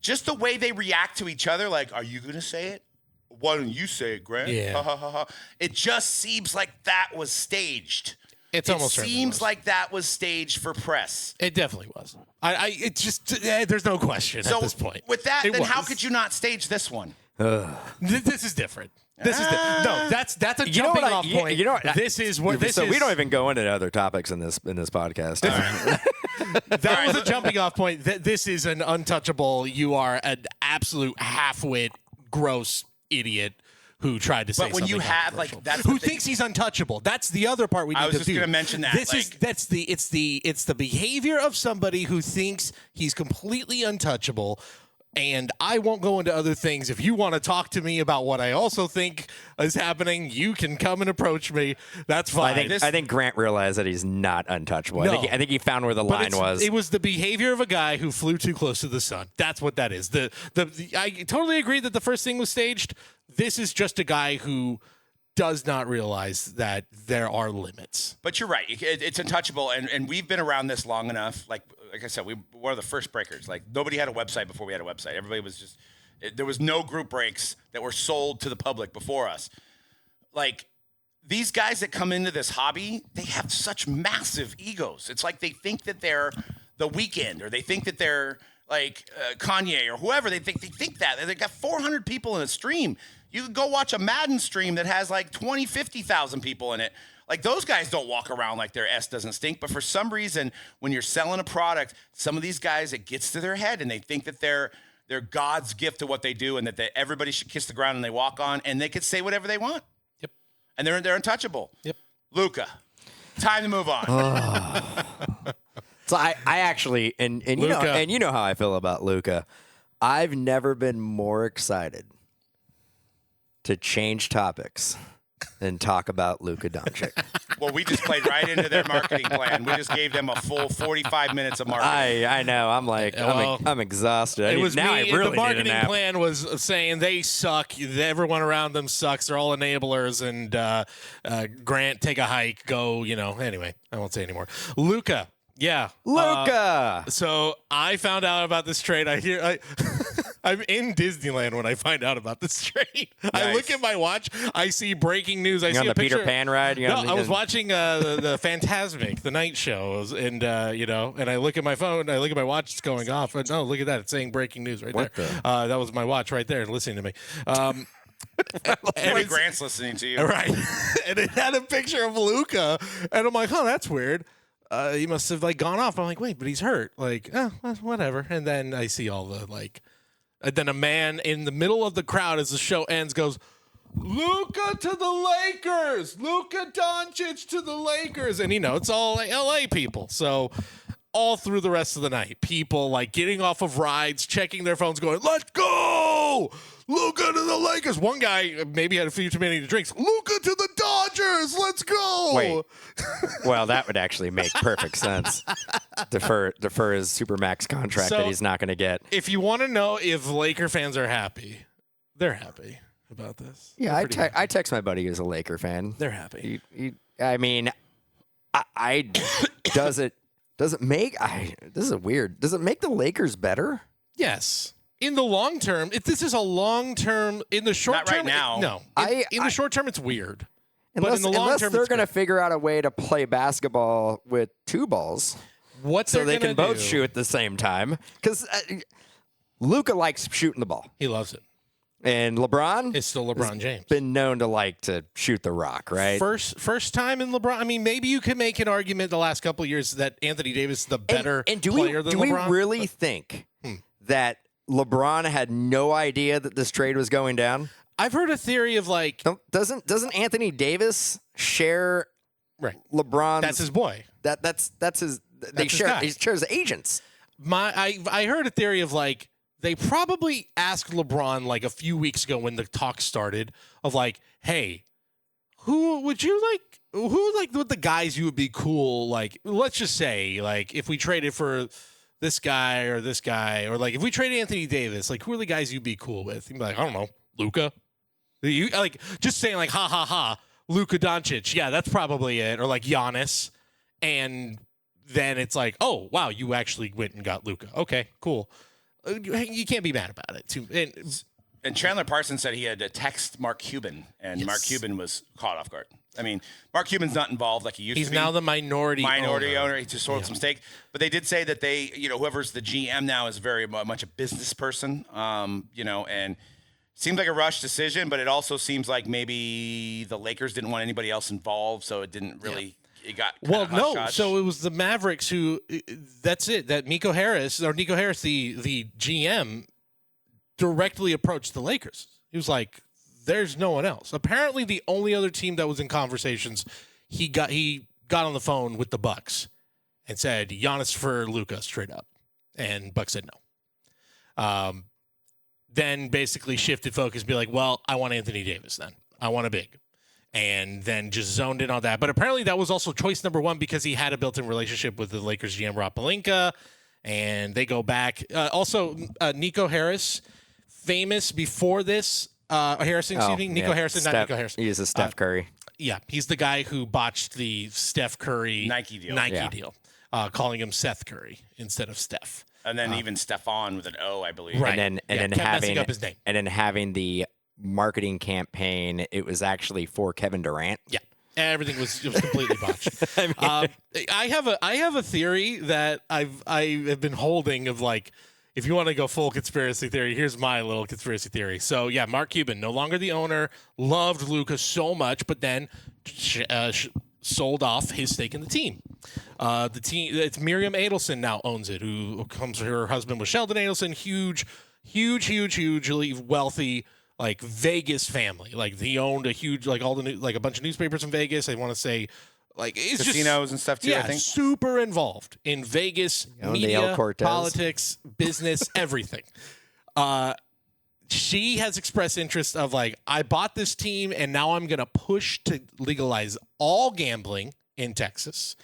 Just the way they react to each other, like, are you going to say it? Why don't you say it, Grant? Yeah. Ha, ha, ha, ha. It just seems like that was staged. It seems like that was staged for press. It definitely was. It's just, there's no question at this point. With that, then how could you not stage this one? This is different. That's a jumping off point. You know what? This is what this so is. we don't even go into other topics in this podcast. That was a jumping off point. This is an untouchable. You are an absolute half-wit, gross idiot who tried to say But when you something have controversial. like that's who the thing. thinks he's untouchable. That's the other part we need to do. I was just going to mention that. It's the behavior of somebody who thinks he's completely untouchable. And I won't go into other things. If you want to talk to me about what I also think is happening, you can come and approach me. That's fine. I think Grant realized that he's not untouchable. No. I think he found where the line was. It was the behavior of a guy who flew too close to the sun. That's what that is. I totally agree that the first thing was staged. This is just a guy who does not realize that there are limits. But you're right. It's untouchable, and we've been around this long enough. Like I said, we were one of the first breakers. Like nobody had a website before we had a website. Everybody was just there was no group breaks that were sold to the public before us. Like these guys that come into this hobby, they have such massive egos. It's like they think that they're The Weeknd, or they think that they're like Kanye or whoever. They think that they got 400 people in a stream. You could go watch a Madden stream that has like 20, 50,000 people in it. Like those guys don't walk around like their S doesn't stink. But for some reason, when you're selling a product, some of these guys, it gets to their head and they think that they're God's gift to what they do, and that everybody should kiss the ground and they walk on, and they could say whatever they want. Yep. And they're untouchable. Yep. Luka, time to move on. So I actually and you know how I feel about Luka. I've never been more excited to change topics and talk about Luka Doncic. Well, we just played right into their marketing plan. We just gave them a full 45 minutes of marketing. I know. I'm like, I'm exhausted. The marketing plan was saying they suck. Everyone around them sucks. They're all enablers. And Grant, take a hike. Go. Anyway, I won't say anymore. Luka. Yeah. Luka. So I found out about this trade. I'm in Disneyland when I find out about this trade. Nice. I look at my watch. I see breaking news. I see on the a picture. Peter Pan ride? I was watching the Fantasmic, the night show, and and I look at my phone. I look at my watch. It's going off. And, look at that. It's saying breaking news right there. That was my watch right there, listening to me. And Grant's listening to you. Right. And it had a picture of Luka. And I'm like, that's weird. He must have gone off. I'm like, wait, but he's hurt. Whatever. And then I see all the and then a man in the middle of the crowd as the show ends goes, Luka to the Lakers, Luka Doncic to the Lakers. And it's all LA people. So all through the rest of the night, people getting off of rides, checking their phones, going, let's go! Luka to the Lakers. One guy maybe had a few too many drinks. Luka to the Dodgers. Let's go. Wait. Well, that would actually make perfect sense. Defer his Supermax contract that he's not going to get. If you want to know if Laker fans are happy, they're happy about this. Yeah, I text my buddy who's a Laker fan. They're happy. Does it make does it make the Lakers better? Yes. In the long term, if this is a long term, in the short Not term, right now. No. In the short term, it's weird. Unless, but in the long term, they're going to figure out a way to play basketball with two balls, so they can both shoot at the same time. Because Luka likes shooting the ball. He loves it. And LeBron? It's still LeBron James. Been known to like to shoot the rock, right? First time in LeBron. I mean, maybe you could make an argument the last couple of years that Anthony Davis is the better player than LeBron. Do we really think that LeBron had no idea that this trade was going down? I've heard a theory of doesn't Anthony Davis share LeBron's? That's his boy. That's his. They share. He shares agents. I heard a theory of they probably asked LeBron a few weeks ago when the talk started of hey, who would you like? Who what the guys you would be cool let's just say if we traded for this guy, or if we traded Anthony Davis, who are the guys you'd be cool with? You'd be I don't know, Luka. You just saying ha ha ha, Luka Doncic. Yeah, that's probably it. Or Giannis, and then it's oh wow, you actually went and got Luka. Okay, cool. You can't be mad about it. And Chandler Parsons said he had to text Mark Cuban, and Mark Cuban was caught off guard. I mean, Mark Cuban's not involved like he used to be. He's now the minority owner. He just sold some stake. But they did say that they, whoever's the GM now is very much a business person, and seems like a rush decision, but it also seems like maybe the Lakers didn't want anybody else involved, so it didn't really it got hush-hush. So it was the Mavericks who that's it. That Nico Harris, the GM, directly approached the Lakers. He was there's no one else. Apparently, the only other team that was in conversations, he got on the phone with the Bucks and said Giannis for Luka straight up, and Bucks said no. Then basically shifted focus, be like, well, I want Anthony Davis then. I want a big. And then just zoned in on that. But apparently that was also choice number one because he had a built-in relationship with the Lakers GM Rob Pelinka, and they go back. Also, Nico Harris, famous before this. Harrison. Not Nico Harrison. He is a Steph Curry. Yeah, he's the guy who botched the Steph Curry Nike deal, calling him Seth Curry instead of Steph. And then even Stefan with an O, I believe. Right. And then having the marketing campaign, it was actually for Kevin Durant. Yeah. Everything was completely botched. I have a theory that I have been holding of like, if you want to go full conspiracy theory, here's my little conspiracy theory. So yeah, Mark Cuban, no longer the owner, loved Luka so much, but then sold off his stake in the team. The team, it's Miriam Adelson now owns it, who comes from her husband was Sheldon Adelson, hugely wealthy, like Vegas family. Like he owned a huge, like all the like a bunch of newspapers in Vegas. I want to say, like it's casinos and stuff too. Yeah, I think super involved in Vegas media, politics, business, everything. She has expressed interest of like, I bought this team and now I'm going to push to legalize all gambling in Texas.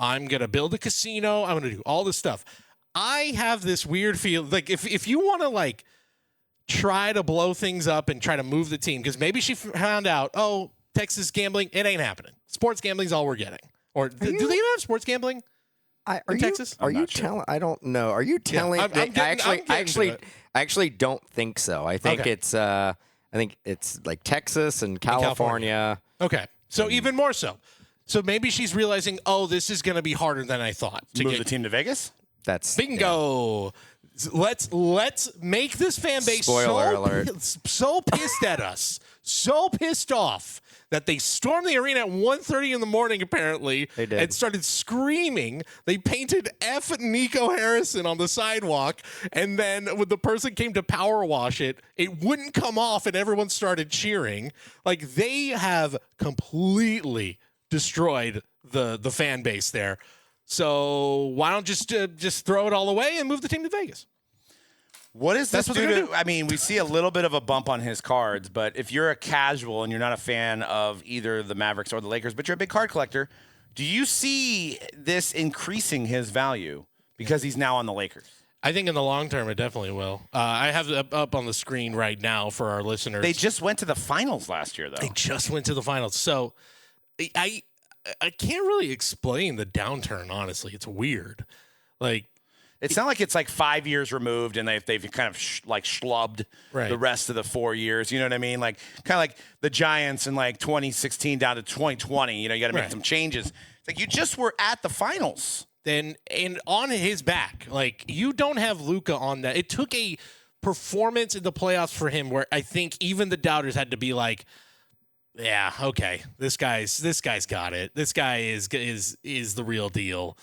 I'm going to build a casino. I'm going to do all this stuff. I have this weird feel like if you want to like try to blow things up and try to move the team, because maybe she found out, oh, Texas gambling, it ain't happening. Sports gambling is all we're getting. Or do they even have sports gambling in Texas? Are you telling? I don't know. Are you telling? I actually don't think so. I think it's like Texas and California. Okay, so even more so. So maybe she's realizing, oh, this is going to be harder than I thought. To move the team to Vegas? That's bingo. Yeah. Let's make this fan base so pissed at us, so pissed off that they stormed the arena at 1:30 in the morning, apparently, and started screaming. They painted F Nico Harrison on the sidewalk, and then when the person came to power wash it, it wouldn't come off, and everyone started cheering. Like, they have completely destroyed the fan base there. So why don't just throw it all away and move the team to Vegas? What is this do? I mean, we see a little bit of a bump on his cards, but if you're a casual and you're not a fan of either the Mavericks or the Lakers, but you're a big card collector, do you see this increasing his value because he's now on the Lakers? I think in the long term, it definitely will. I have it up on the screen right now for our listeners. They just went to the finals last year, though. They just went to the finals. So I can't really explain the downturn, honestly. It's weird. Like, it's not like it's like 5 years removed and they've kind of schlubbed the rest of the 4 years. You know what I mean? Like kind of like the Giants in like 2016 down to 2020. You know, you got to make some changes. It's like you just were at the finals. And on his back, like you don't have Luka on that. It took a performance in the playoffs for him where I think even the doubters had to be like, yeah, okay, this guy's got it. This guy is the real deal.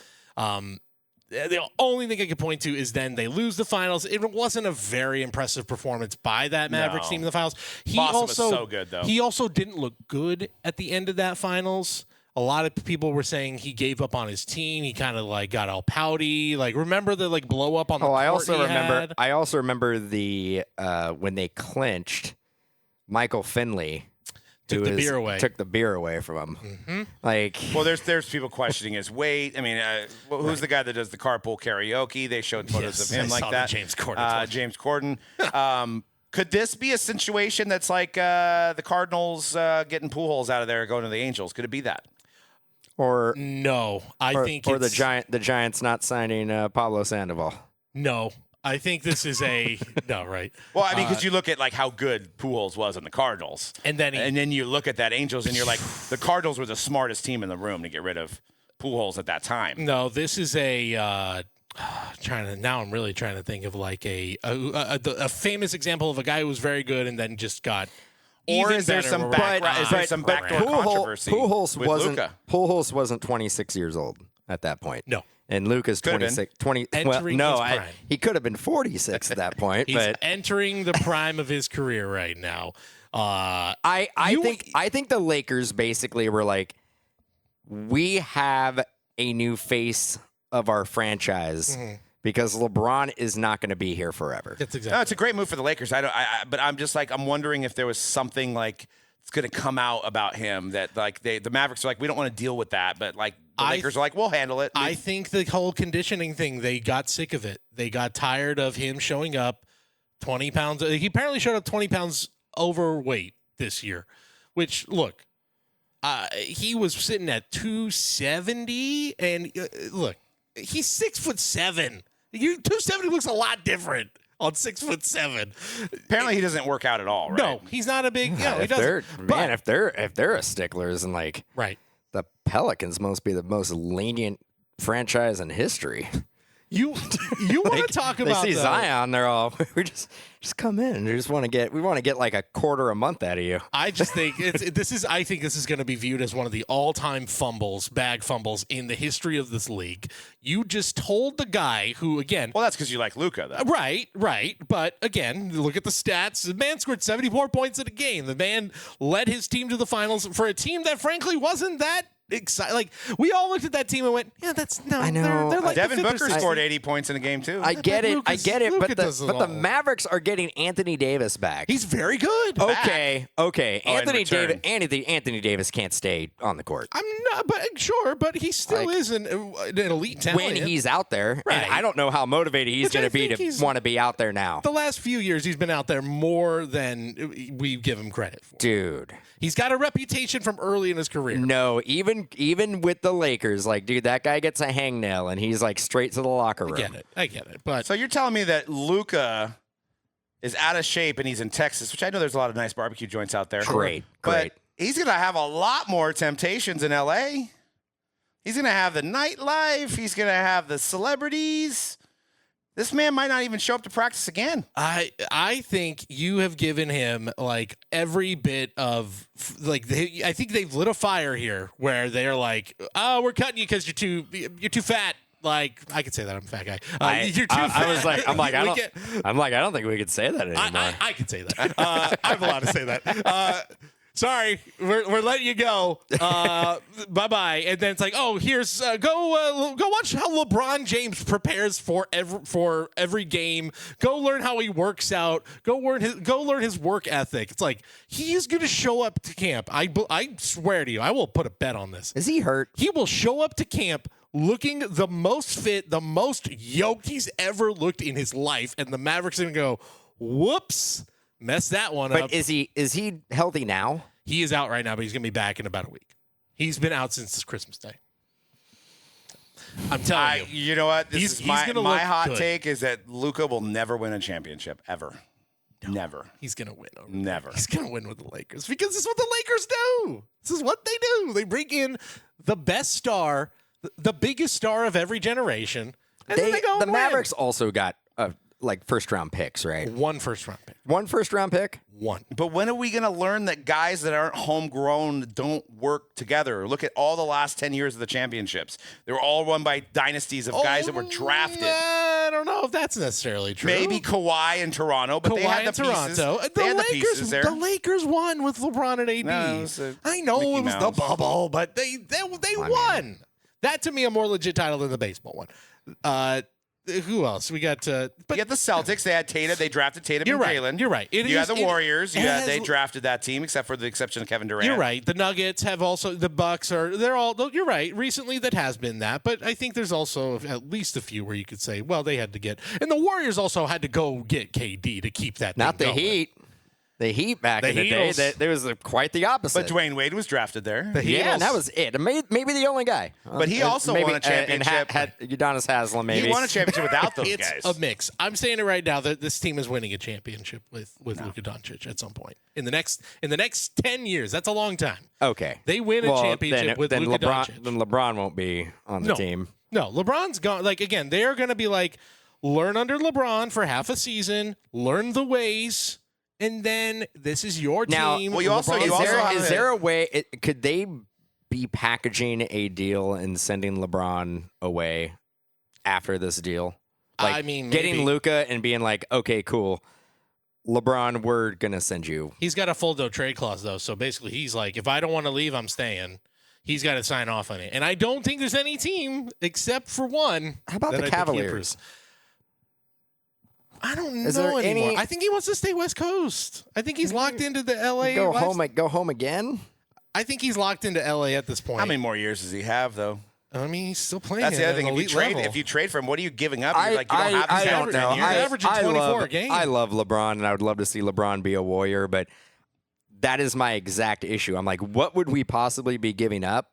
The only thing I can point to is then they lose the finals. It wasn't a very impressive performance by that Mavericks team in the finals. Boston was so good, though. He also didn't look good at the end of that finals. A lot of people were saying he gave up on his team. He kind of like got all pouty. Like, remember the like blow up on the court I also remember the when they clinched, Michael Finley took the beer away from him. Mm-hmm. Like, well, there's people questioning his weight. I mean, who's the guy that does the carpool karaoke? They showed photos of him like that. James Corden. James Corden. Could this be a situation that's like the Cardinals getting Pujols out of there, going to the Angels? Could it be that? Or no, I think the Giants not signing Pablo Sandoval. No. I think this is no, right. Well, I mean, because you look at like how good Pujols was in the Cardinals, and then you look at that Angels, and you're like, the Cardinals were the smartest team in the room to get rid of Pujols at that time. No, this is I'm really trying to think of like a famous example of a guy who was very good and then just got. Or is there some backdoor controversy? Pujols wasn't 26 years old at that point. No. And Luka's 26, 20. He could have been 46 at that point. He's entering the prime of his career right now. I think the Lakers basically were like, we have a new face of our franchise because LeBron is not going to be here forever. That's exactly. No, it's a great move for the Lakers. But I'm just like, I'm wondering if there was something like it's going to come out about him that like the Mavericks are like, we don't want to deal with that, but like the Lakers are like, we'll handle it. I think the whole conditioning thing, they got sick of it. They got tired of him showing up 20 pounds. He apparently showed up 20 pounds overweight this year, which look. He was sitting at 270, and look, he's 6'7". 270 looks a lot different on 6'7". Apparently, he doesn't work out at all, right? No, he's not a big. No, he if doesn't. they're a sticklers and like Right. the Pelicans must be the most lenient franchise in history. You want to talk about they see Zion, they're all we just come in. We want to get like a quarter a month out of you. I just think I think this is going to be viewed as one of the all-time bag fumbles in the history of this league. You just told the guy who, again, Well, that's because you like Luka, though. right. But again, look at the stats. The man scored 74 points in a game. The man led his team to the finals for a team that, frankly, wasn't that excited. Like, we all looked at that team and went, "Yeah, that's no." I know. They're like Devin the fifth or Booker sixth. scored 80 points in a game, too. I get it, Luka but does it the all. Mavericks are getting Anthony Davis back. He's very good. Okay. Oh, Anthony return. Anthony Davis can't stay on the court I'm not, but sure, but he still is an elite talent. when he's out there. Right. And I don't know how motivated he's Which I going to be think to want to be out there now. the last few years, he's been out there more than we give him credit for. Dude. He's got a reputation from early in his career. No, even with the Lakers, like, dude, that guy gets a hangnail and he's like straight to the locker room. I get it. But So you're telling me that Luka is out of shape and he's in Texas, which I know there's a lot of nice barbecue joints out there. Great. But he's going to have a lot more temptations in L.A. He's going to have the nightlife. He's going to have the celebrities. This man might not even show up to practice again. I think you have given him like every bit of like I think they've lit a fire here where they're like, "Oh, we're cutting you because you're too fat." Like, I could say that I'm a fat guy. You're too fat. I don't think we could say that anymore. I could say that. I have a lot to say that. Sorry, we're letting you go. Bye bye. And then it's like, oh, here's go watch how LeBron James prepares for every game. Go learn how he works out. Go learn his work ethic. It's like he is going to show up to camp. I swear to you, I will put a bet on this. Is he hurt? He will show up to camp looking the most fit, the most yoked he's ever looked in his life, and the Mavericks are going to go, whoops. Mess that one up. But is he healthy now? He is out right now, but he's going to be back in about a week. He's been out since Christmas Day. I'm telling you. You know what? This is my hot good. take is that Luka will never win a championship, ever. No, never. He's going to win. Never. He's going to win with the Lakers because this is what the Lakers do. This is what they do. They bring in the best star, the biggest star of every generation, and then they go the and Mavericks win. also got like first-round picks, right? One first-round pick. One first-round pick? One. But when are we going to learn that guys that aren't homegrown don't work together? Look at all the last 10 years of the championships. They were all won by dynasties of guys that were drafted. I don't know if that's necessarily true. Maybe Kawhi in Toronto, but they had the pieces. They had the pieces there. The Lakers won with LeBron and AD. No, I know Mickey it was Mouse. the bubble, but they won. That to me a more legit title than the baseball one. Who else? We got you got the Celtics. They had Tatum. They drafted Tatum You're and right. Jalen. You're right. You had the Warriors. They drafted that team, except for the exception of Kevin Durant. You're right. The Nuggets have also the Bucks they're all. You're right. Recently, that has been that, but I think there's also at least a few where you could say, well, they had to get, and the Warriors also had to go get KD to keep that. Not the thing going. Heat. The Heat back in the day, there was quite the opposite. But Dwayne Wade was drafted there. Yeah, and that was it. Maybe the only guy. But he also won a championship. And had Udonis Haslem, maybe. He won a championship without those It's guys. a mix. I'm saying it right now that this team is winning a championship with Luka Doncic at some point in the next 10 years. That's a long time. Okay. They win a championship with Luka Doncic. Then LeBron won't be on the team. No, LeBron's gone. Like, again, they're going to be like, learn under LeBron for half a season, learn the ways, and then this is your team. Well, is there a way? Could they be packaging a deal and sending LeBron away after this deal? Like, I mean, getting maybe. Luka and being like, okay, cool. LeBron, we're gonna send you. He's got a full no trade clause though, so basically he's like, if I don't want to leave, I'm staying. He's got to sign off on it, and I don't think there's any team except for one. How about that the I think he Cavaliers? I don't Is know there anymore. any- I think he wants to stay West Coast. I think he's locked into the LA. Go home again. I think he's locked into LA at this point. How many more years does he have, though? I mean, he's still playing. That's the at other thing. an elite level. If you trade for him, what are you giving up? You're like, you don't have I this guy don't for know. 10 years. He's averaging 24 a game. I love LeBron, and I would love to see LeBron be a Warrior, but that is my exact issue. I'm like, what would we possibly be giving up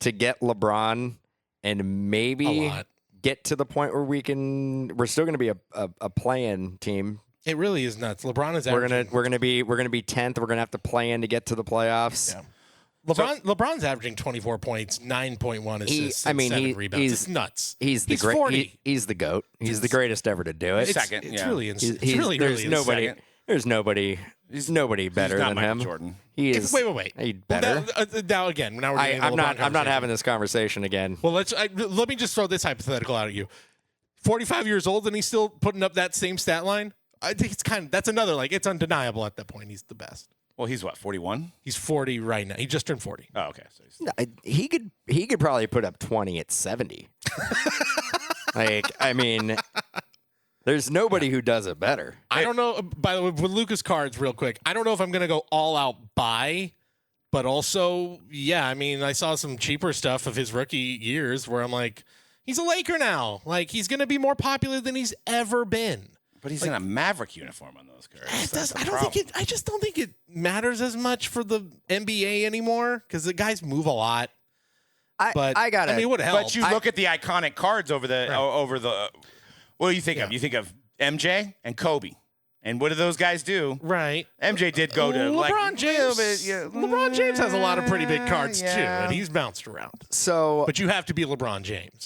to get LeBron and A maybe lot. get to the point where we're still going to be a play-in team. It really is nuts. LeBron is We're averaging. gonna be 10th. We're gonna have to play in to get to the playoffs. Yeah. LeBron's averaging 24 points, 9.1 assists, and 7 rebounds. It's nuts. He's the He's great. 40. He's the GOAT. He's the greatest ever to do it. It's second, It's yeah. really insane. He's- Really nobody. second. There's nobody. There's nobody better not than Michael him. Jordan. He is. Wait. He's better. Now we're getting I'm into the not. LeBron I'm not conversation. having this conversation again. Well, let me just throw this hypothetical out at you. 45 years old and he's still putting up that same stat line. I think that's another, like, it's undeniable at that point. He's the best. Well, he's what, 41? He's 40 right now. He just turned 40. Oh, okay. So he's, No, he could probably put up 20 at 70. Like, I mean, there's nobody who does it better. I don't know. By the way, with Lucas cards, real quick, I don't know if I'm going to go all out buy, but also, yeah, I mean, I saw some cheaper stuff of his rookie years where I'm like, he's a Laker now. Like, he's going to be more popular than he's ever been. but he's in a Maverick uniform on those cards. I just don't think it matters as much for the NBA anymore because the guys move a lot. But I got it. I mean, it would help. But you look at the iconic cards over the what do you think of? You think of MJ and Kobe. And what do those guys do? Right. MJ did go to LeBron James. Yeah. LeBron James has a lot of pretty big cards too, Yeah. and he's bounced around. So But you have to be LeBron James.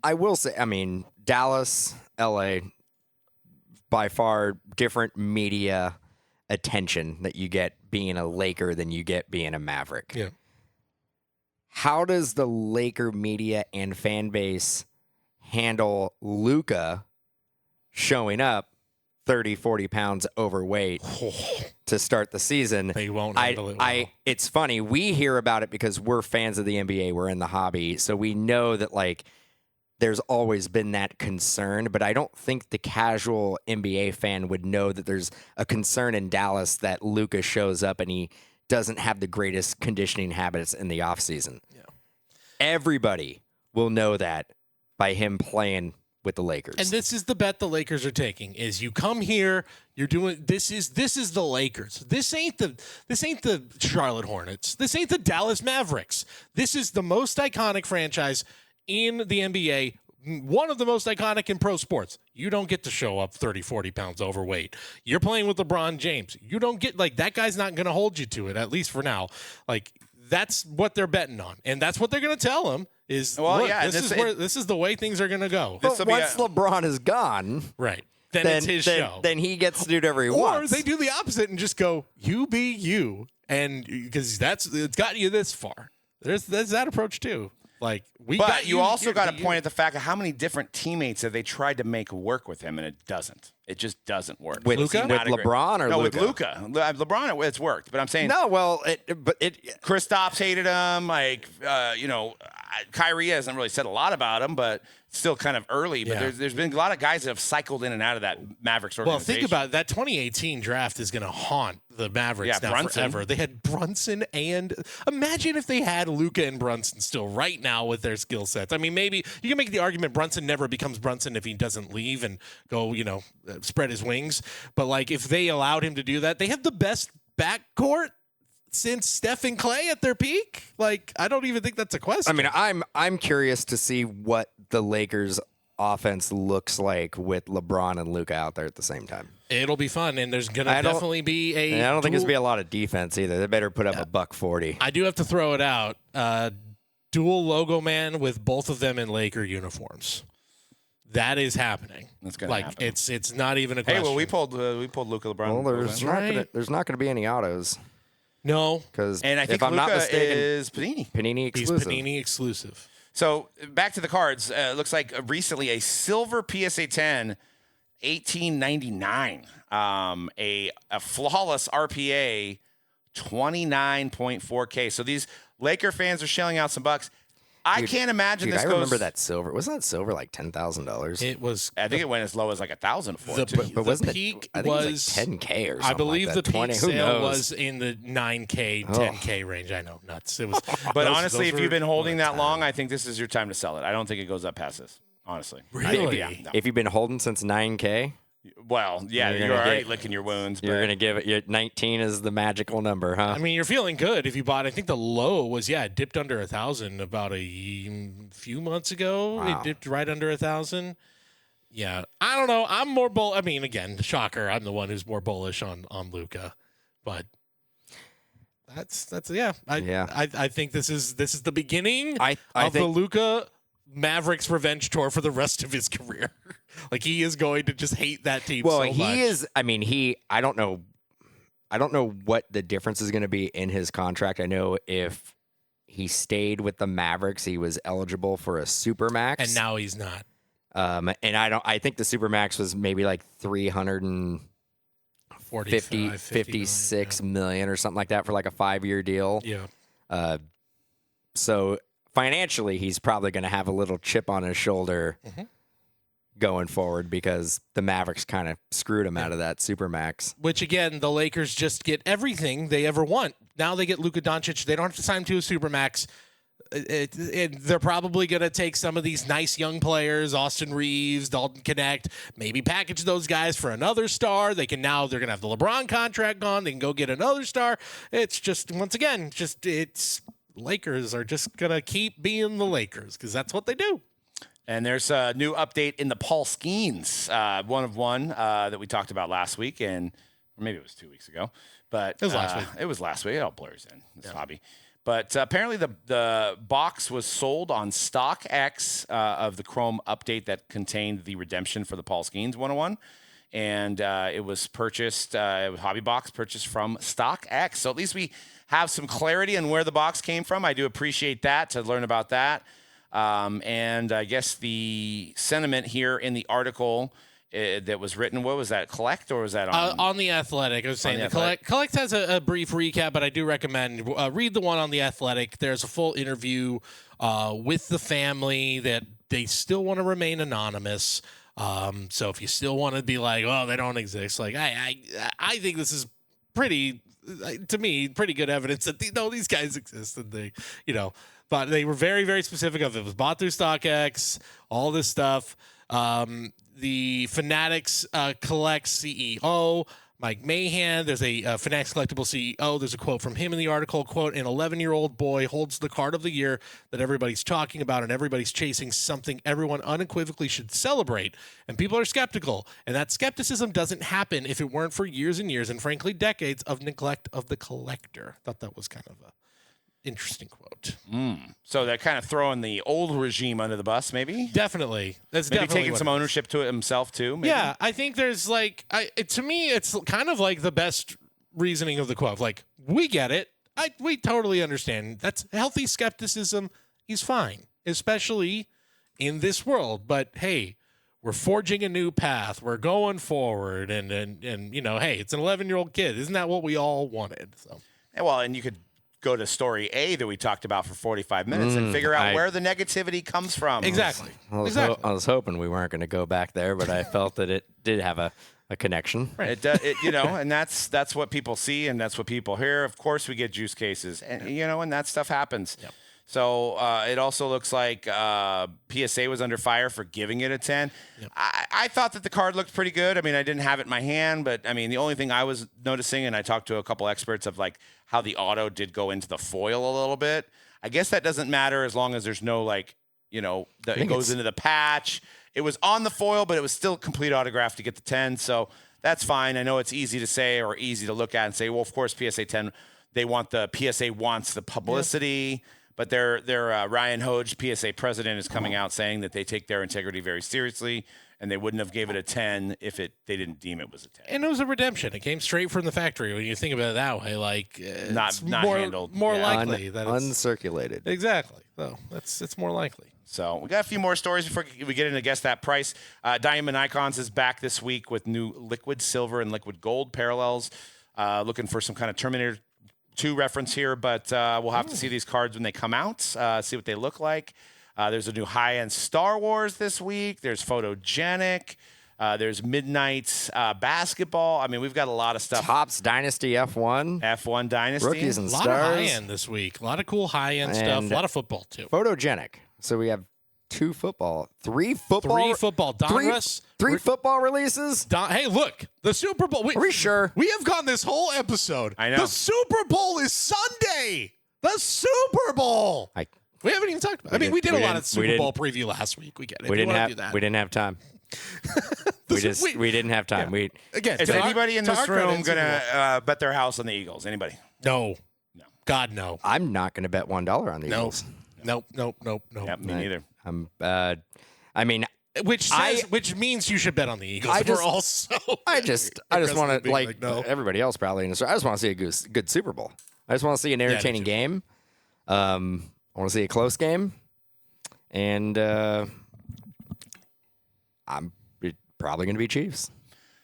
I will say, I mean, Dallas, LA, by far different media attention that you get being a Laker than you get being a Maverick. Yeah. How does the Laker media and fan base handle Luka showing up 30, 40 pounds overweight to start the season? They won't handle it well. It's funny. We hear about it because we're fans of the NBA. We're in the hobby. So we know that, like, there's always been that concern, but I don't think the casual NBA fan would know that there's a concern in Dallas that Luka shows up and he doesn't have the greatest conditioning habits in the offseason. Yeah. Everybody will know that by him playing with the Lakers. And this is the bet the Lakers are taking: is you come here, you're doing this is the Lakers. This ain't the Charlotte Hornets. This ain't the Dallas Mavericks. This is the most iconic franchise in the NBA, one of the most iconic in pro sports. You don't get to show up 30, 40 pounds overweight. You're playing with LeBron James. You don't get, like, that guy's not going to hold you to it, at least for now. Like, that's what they're betting on. And that's what they're going to tell him is, Well, look, yeah, this is the way things are going to go. but once LeBron is gone, Right. Then it's his show. Then he gets to do whatever he Or wants. they do the opposite and just go, you be you. And because it's got you this far. There's that approach too. Like, But you also got to point at the fact of how many different teammates have they tried to make work with him, and it doesn't. It just doesn't work. With Luka? with LeBron or no, Luka? with Luka. LeBron, it's worked. But I'm saying No, well, Kristaps hated him. Kyrie hasn't really said a lot about him, but still kind of early. But Yeah. there's been a lot of guys that have cycled in and out of that Mavericks Well, organization. think about it. That 2018 draft is going to haunt the Mavericks Yeah, now Brunson. forever. They had Brunson and imagine if they had Luka and Brunson still right now with their skill sets. I mean, maybe you can make the argument Brunson never becomes Brunson if he doesn't leave and go, spread his wings. But, like, if they allowed him to do that, they have the best backcourt since Steph and Clay at their peak. Like, I don't even think that's a question. I mean, I'm curious to see what the Lakers' offense looks like with LeBron and Luka out there at the same time. It'll be fun, and there's going to definitely be a. And I don't think there's dual- gonna be a lot of defense either. They better put up a $140. I do have to throw it out. Dual logo man with both of them in Laker uniforms. That is happening. That's gonna happen. It's not even a Hey, question. well, we pulled Luka LeBron. Well, there's not gonna be any autos no. because and I think if I'm not Luka mistaken, is Panini. Panini He's exclusive. Panini exclusive. So back to the cards. Looks like recently a silver PSA 10 $18.99. A flawless RPA, 29.4K. So these Laker fans are shelling out some bucks. I can't imagine this I goes. remember that silver. Wasn't that silver like $10,000? It was. I think it went as low as like $1,000 for it. But wasn't peak it? I think was it was like 10K or something. I believe like the that. peak 20, who sale knows? was in the 9K, 10K range. I know, nuts. It was. But honestly, those if you've been holding were that long, I think this is your time to sell it. I don't think it goes up past this. Honestly, Really? No. If you've been holding since 9K, Well, yeah, You're you're gonna already get- licking your wounds. you're but- going to give it your 19 is the magical number, huh? I mean, you're feeling good if you bought. I think the low was it dipped under 1,000 about a few months ago. Wow. It dipped right under 1,000. Yeah, I don't know. I'm more bull. I mean, again, shocker. I'm the one who's more bullish on Luka, but that's yeah. I think this is the beginning I of the think Luka Mavericks revenge tour for the rest of his career. Like he is going to just hate that team. well, so much. he is. I mean, I don't know what the difference is going to be in his contract. I know if he stayed with the Mavericks, he was eligible for a supermax, and now he's not. and I think the supermax was maybe like 56 million or something like that for like a 5-year deal. Yeah. So financially, he's probably going to have a little chip on his shoulder going forward because the Mavericks kind of screwed him out of that supermax. Which again, the Lakers just get everything they ever want. Now they get Luka Doncic. They don't have to sign him to a supermax. They're probably going to take some of these nice young players, Austin Reeves, Dalton Connect, maybe package those guys for another star. They're going to have the LeBron contract gone. They can go get another star. It's just, once again, it's Lakers are just going to keep being the Lakers because that's what they do. And there's a new update in the Paul Skeens, one that we talked about last week, or maybe it was 2 weeks ago. But it was last week. It was last week. It all blurs in this hobby. But apparently the box was sold on StockX of the Chrome update that contained the redemption for the Paul Skeens 101. And it was purchased, Hobby Box purchased from StockX. So at least we have some clarity on where the box came from. I do appreciate that, to learn about that. And I guess the sentiment here in the article that was written, what was that, Collect, or was that on The Athletic? I was saying the Collect has a brief recap, but I do recommend read the one on The Athletic. There's a full interview with the family that they still want to remain anonymous. So if you still want to be like, oh, they don't exist, like I think this is pretty, to me, pretty good evidence that these guys exist, and they, but they were very, very specific of it. It was bought through StockX, all this stuff. The Fanatics Collect CEO, Mike Mahan. There's a Fanatics Collectible CEO. There's a quote from him in the article. Quote, an 11-year-old boy holds the card of the year that everybody's talking about, and everybody's chasing something everyone unequivocally should celebrate. And people are skeptical. And that skepticism doesn't happen if it weren't for years and years and, frankly, decades of neglect of the collector. I thought that was kind of a interesting quote. So they're kind of throwing the old regime under the bus, maybe? Definitely. That's Maybe definitely taking what some it is. ownership to it himself, too? Maybe? Yeah, I think there's to me, it's kind of like the best reasoning of the quote. Like, we get it. We totally understand. That's healthy skepticism. He's fine, especially in this world. But hey, we're forging a new path. We're going forward, and hey, it's an 11-year-old kid. Isn't that what we all wanted? So, Well, and you could go to story A that we talked about for 45 minutes and figure out where the negativity comes from. exactly. I was hoping we weren't going to go back there, but I felt that it did have a connection. Right. And that's what people see and that's what people hear. Of course, we get juice cases, and and that stuff happens. Yep. So it also looks like PSA was under fire for giving it a 10. Yep. I thought that the card looked pretty good. I mean, I didn't have it in my hand, but I mean, the only thing I was noticing, and I talked to a couple experts of like how the auto did go into the foil a little bit. I guess that doesn't matter as long as there's no it goes into the patch. It was on the foil, but it was still complete autograph to get the 10. So that's fine. I know it's easy to say or easy to look at and say, well, of course, PSA 10, PSA wants the publicity. But their Ryan Hoge, PSA president, is coming out saying that they take their integrity very seriously, and they wouldn't have gave it a 10 if they didn't deem it was a 10. And it was a redemption. It came straight from the factory. When you think about it that way, like Not handled. more likely that it's uncirculated. exactly. So it's more likely. So we got a few more stories before we get into Guess That Price. Diamond Icons is back this week with new liquid silver and liquid gold parallels. Looking for some kind of Terminator 2 reference here, but we'll have to see these cards when they come out, see what they look like. There's a new high-end Star Wars this week. There's Photogenic. There's Midnight Basketball. I mean, we've got a lot of stuff. Topps Dynasty F1. F1 Dynasty. Rookies and A lot Stars. of high-end this week. A lot of cool high-end stuff. A lot of football, too. Photogenic. So we have three football Three football. Donruss. Three football releases? Hey, look. The Super Bowl. Are we sure? We have gone this whole episode. I know. The Super Bowl is Sunday. The Super Bowl. We haven't even talked about it. I mean, we did a lot of Super Bowl preview last week. We get it. We didn't that. have time. we didn't have time. Yeah. Again, Is anybody in this room going to to bet their house on the Eagles? Anybody? No. God, no. I'm not going to bet $1 on the Eagles. Nope. Yeah, me neither. I mean, which means you should bet on the Eagles. I just want to, like no. everybody else probably in this. I just want to see a good Super Bowl. I just want to see an entertaining game. I want to see a close game, and I'm probably going to be Chiefs.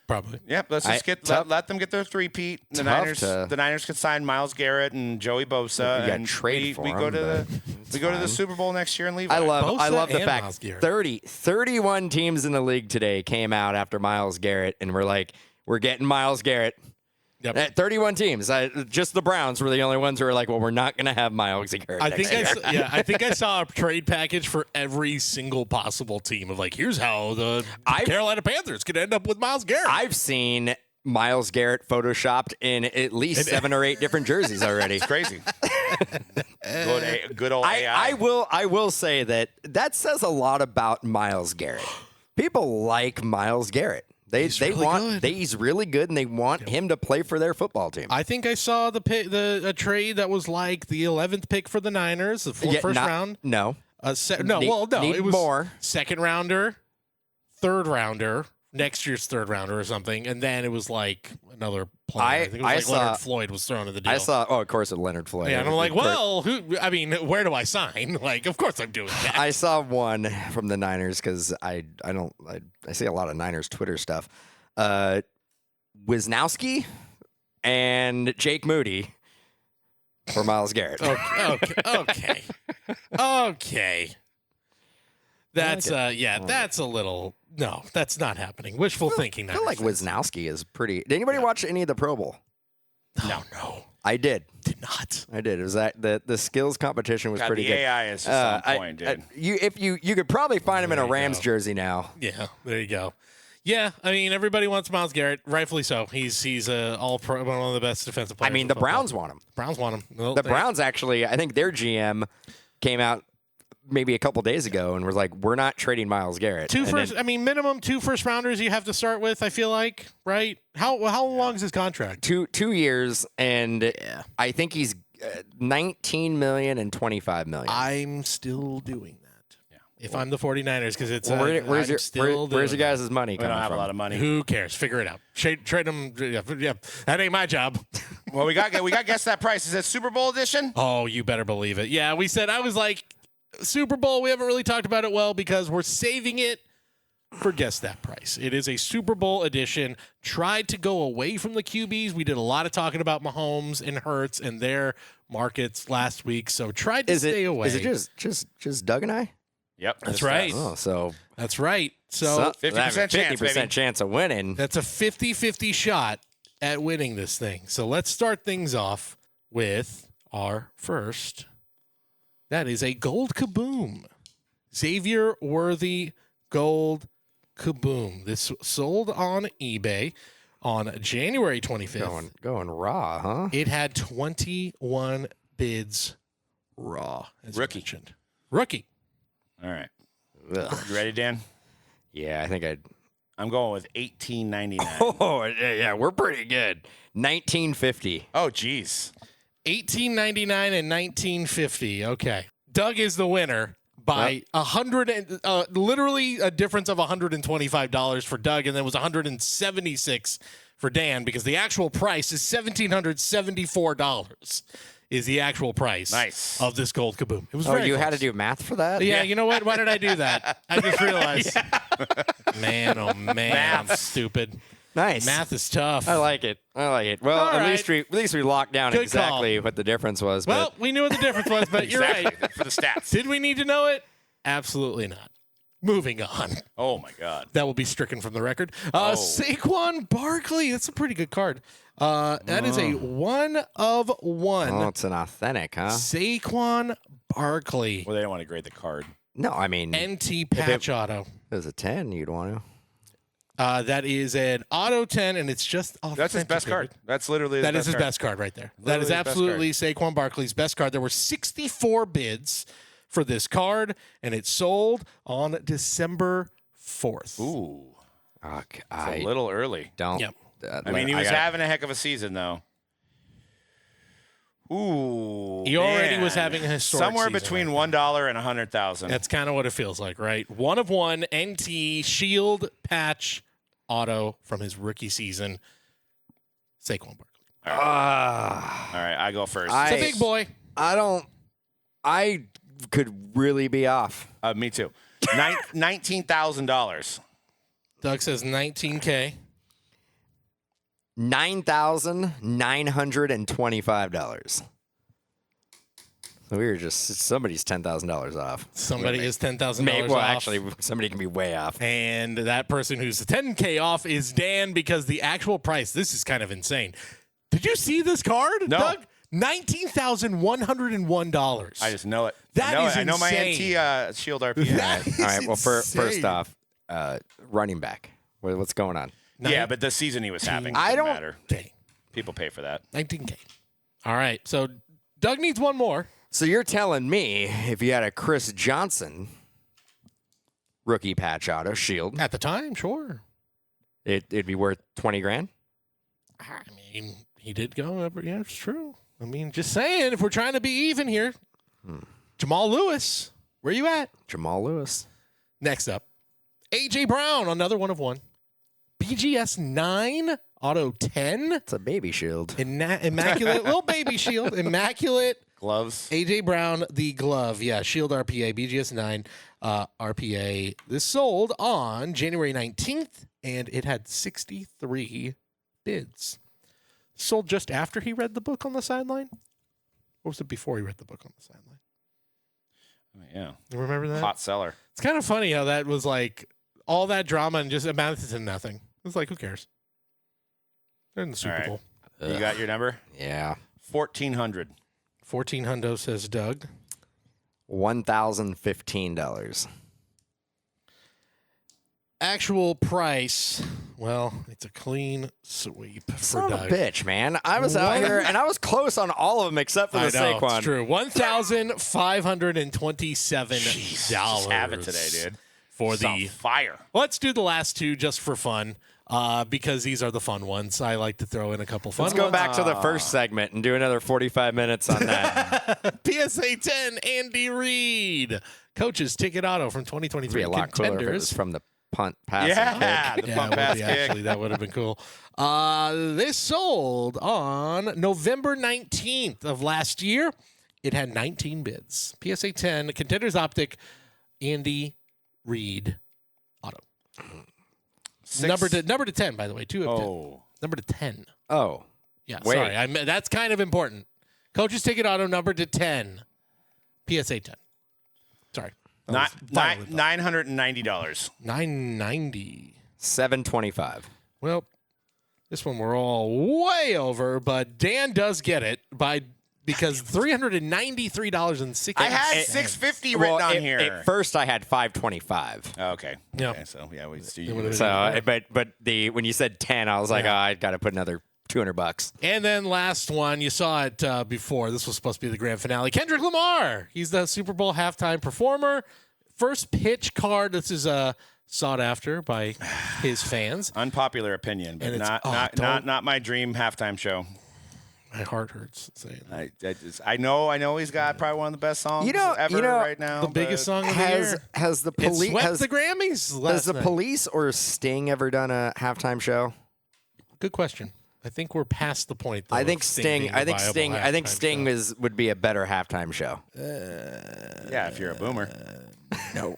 Probably. Yep. Let's just let them get their three-peat. The Niners could sign Myles Garrett and Joey Bosa. You got and trade for we go to the Super Bowl next year and leave. I love the and fact Myles Garrett. 31 teams in the league today came out after Myles Garrett, and we're like, we're getting Myles Garrett. Yep. 31 teams. Just the Browns were the only ones who were like, well, we're not going to have Myles Garrett. I think I saw a trade package for every single possible team of like, here's how the Carolina Panthers could end up with Myles Garrett. I've seen Myles Garrett photoshopped in at least 7 or 8 different jerseys already. It's crazy. Good old AI. I will say that says a lot about Myles Garrett. People like Myles Garrett. He's really good, and they want him to play for their football team. I think I saw a trade that was like the 11th pick for the Niners, the first round. No. It was more. Second rounder, third rounder, next year's third rounder or something, and then it was like another player. I think it was Leonard Floyd was thrown in the deal. of course, Leonard Floyd. Yeah, and I'm like, well, where do I sign? Like, of course I'm doing that. I saw one from the Niners because I see a lot of Niners Twitter stuff. Wisnowski and Jake Moody for Myles Garrett. Okay. That's that's a little. No, that's not happening. Wishful thinking. I feel like Wisnowski is pretty. Did anybody watch any of the Pro Bowl? No. I did. Did not. I did. It was that the skills competition was pretty the good. AI is just on point, dude. You could probably find him in a Rams jersey now. Yeah, there you go. Yeah, I mean everybody wants Myles Garrett, rightfully so. He's all pro, one of the best defensive players. I mean the Browns want him. Browns want him. Well, the Browns actually, I think their GM came out maybe a couple days ago and was like, we're not trading Myles Garrett. Minimum 2 first rounders you have to start with, I feel like, right? How long is his contract? 2 years, and I think he's 19 million and 25 million. I'm still doing that. Yeah. If I'm the 49ers, because it's where's your guys' money coming from? We don't have a lot of money. Who cares? Figure it out. Trade them. Yeah, that ain't my job. Well, we got Guess That Price. Is it Super Bowl edition? Oh, you better believe it. Yeah, I was like, Super Bowl, we haven't really talked about it well because we're saving it for Guess That Price. It is a Super Bowl edition. Tried to go away from the QBs. We did a lot of talking about Mahomes and Hurts and their markets last week, so tried to stay away. Is it just Doug and I? Yep. That's right. Oh, so that's right. So 50% chance of winning. That's a 50-50 shot at winning this thing. So let's start things off with our first. That is a gold kaboom. Xavier Worthy gold kaboom. This sold on eBay on January 25th. Going raw, huh? It had 21 bids raw. As Rookie. Mentioned. Rookie. All right. Ugh. You ready, Dan? Yeah, I think I'm going with $18.99. Oh, yeah, we're pretty good. $19.50. Oh, geez. $18.99 and $19.50. Okay. Doug is the winner by literally a difference of $125 for Doug, and then it was $176 for Dan, because the actual price is $1,774 is the actual price of this gold kaboom. It was very you close. had to do math for that? Yeah, you know what? Why did I do that? I just realized. Man, oh man, I'm stupid. Nice. Math is tough. I like it. Well, All at right. least we locked down Good exactly what the difference was. Well, but we knew what the difference was, but you're right. For the stats. Did we need to know it? Absolutely not. Moving on. Oh, my God. That will be stricken from the record. Saquon Barkley. That's a pretty good card. That is a 1 of 1. oh, it's an authentic, huh? Saquon Barkley. Well, they don't want to grade the card. No, I mean, NT patch auto. it was a 10, you'd want to. That is an auto 10, and it's just That's his best card. That's literally his That is best his card. best card right there. That Literally is his best absolutely Saquon Barkley's best card. There were 64 bids for this card, and it sold on December 4th. Ooh. Okay, It's a little early. don't. Yep. I mean, he was having a heck of a season, though. Ooh. He already man. was having a historic Somewhere season, between I think. $1 and $100,000. That's kind of what it feels like, right? 1 of 1 NT Shield patch auto from his rookie season. Saquon Barkley. All right, I go first. It's a big boy. I could really be off. Me too. $19,000. Doug says 19K. $9,925. So we were just somebody's $10,000 off. Somebody is $10,000 Maybe, well, off. actually, somebody can be way off. And that person who's 10K off is Dan, because the actual price, this is kind of insane. Did you see this card, No. Doug? $19,101. I just know it. That is I know my insane. NT Shield RPA. That is All right. Well, first insane. off, running back. What's going on? Yeah, but the season he was having I doesn't don't- matter. Okay, People pay for that. 19K. All right, so Doug needs one more. So you're telling me if you had a Chris Johnson rookie patch auto shield, At the time, sure. it'd be worth 20 grand? I mean, he did go over. Yeah, it's true. I mean, just saying, if we're trying to be even here. Jamal Lewis, where you at? Jamal Lewis. Next up, A.J. Brown, another 1 of 1. BGS 9, auto 10. It's a baby shield. Immaculate, little baby shield. Immaculate. Gloves. A.J. Brown, the glove. Yeah, Shield RPA, BGS 9 RPA. This sold on January 19th, and it had 63 bids. Sold just after he read the book on the sideline? Or was it before he read the book on the sideline? Yeah. You remember that? Hot seller. It's kind of funny how that was like all that drama and just amounted to nothing. It's like, who cares? They're in the Super All right. Bowl. You got your number? Yeah. 1,400. 14 hundo, says Doug. $1,015. Actual price, well, it's a clean sweep for Son of Doug. a bitch, man. I was out here, and I was close on all of them except for the I know, Saquon. it's true. $1,527 Just have it today, dude. for Some the. fire. Let's do the last two just for fun, because these are the fun ones. I like to throw in a couple fun Let's go ones. back to the first segment and do another 45 minutes on that. PSA 10, Andy Reid, coach's ticket auto from It'd be 2023 a lot cooler if it was Contenders. from the punt pass. Yeah. The Yeah, pump it would pass be, kick. actually, that would have been cool. This sold on November 19th of last year. It had 19 bids. PSA 10, Contenders Optic, Andy Reid auto. Number to 10, by the way. 2 of 10. Oh. Number to 10. Oh, Yeah, Wait. sorry. That's kind of important. Coach's ticket auto number to 10. PSA 10. Sorry. $990. $990. $725. Well, this one we're all way over, but Dan does get it because $393.60. I had 650 written on here. At first, I had 525. Oh, okay. Yeah. Okay, so yeah, we So, but when you said 10, I was like, oh, I got to put another $200. And then last one, you saw it before. This was supposed to be the grand finale. Kendrick Lamar. He's the Super Bowl halftime performer. First pitch card. This is sought after by his fans. Unpopular opinion, but And it's- not my dream halftime show. My heart hurts saying that. I know he's got probably one of the best songs ever right now. The biggest song of the year. Has the It police swept the Grammys last Has the night. Police or Sting ever done a halftime show? Good question. I think we're past the point. Though, I think Sting. I think Sting show. would be a better halftime show. Yeah, if you're a boomer. No.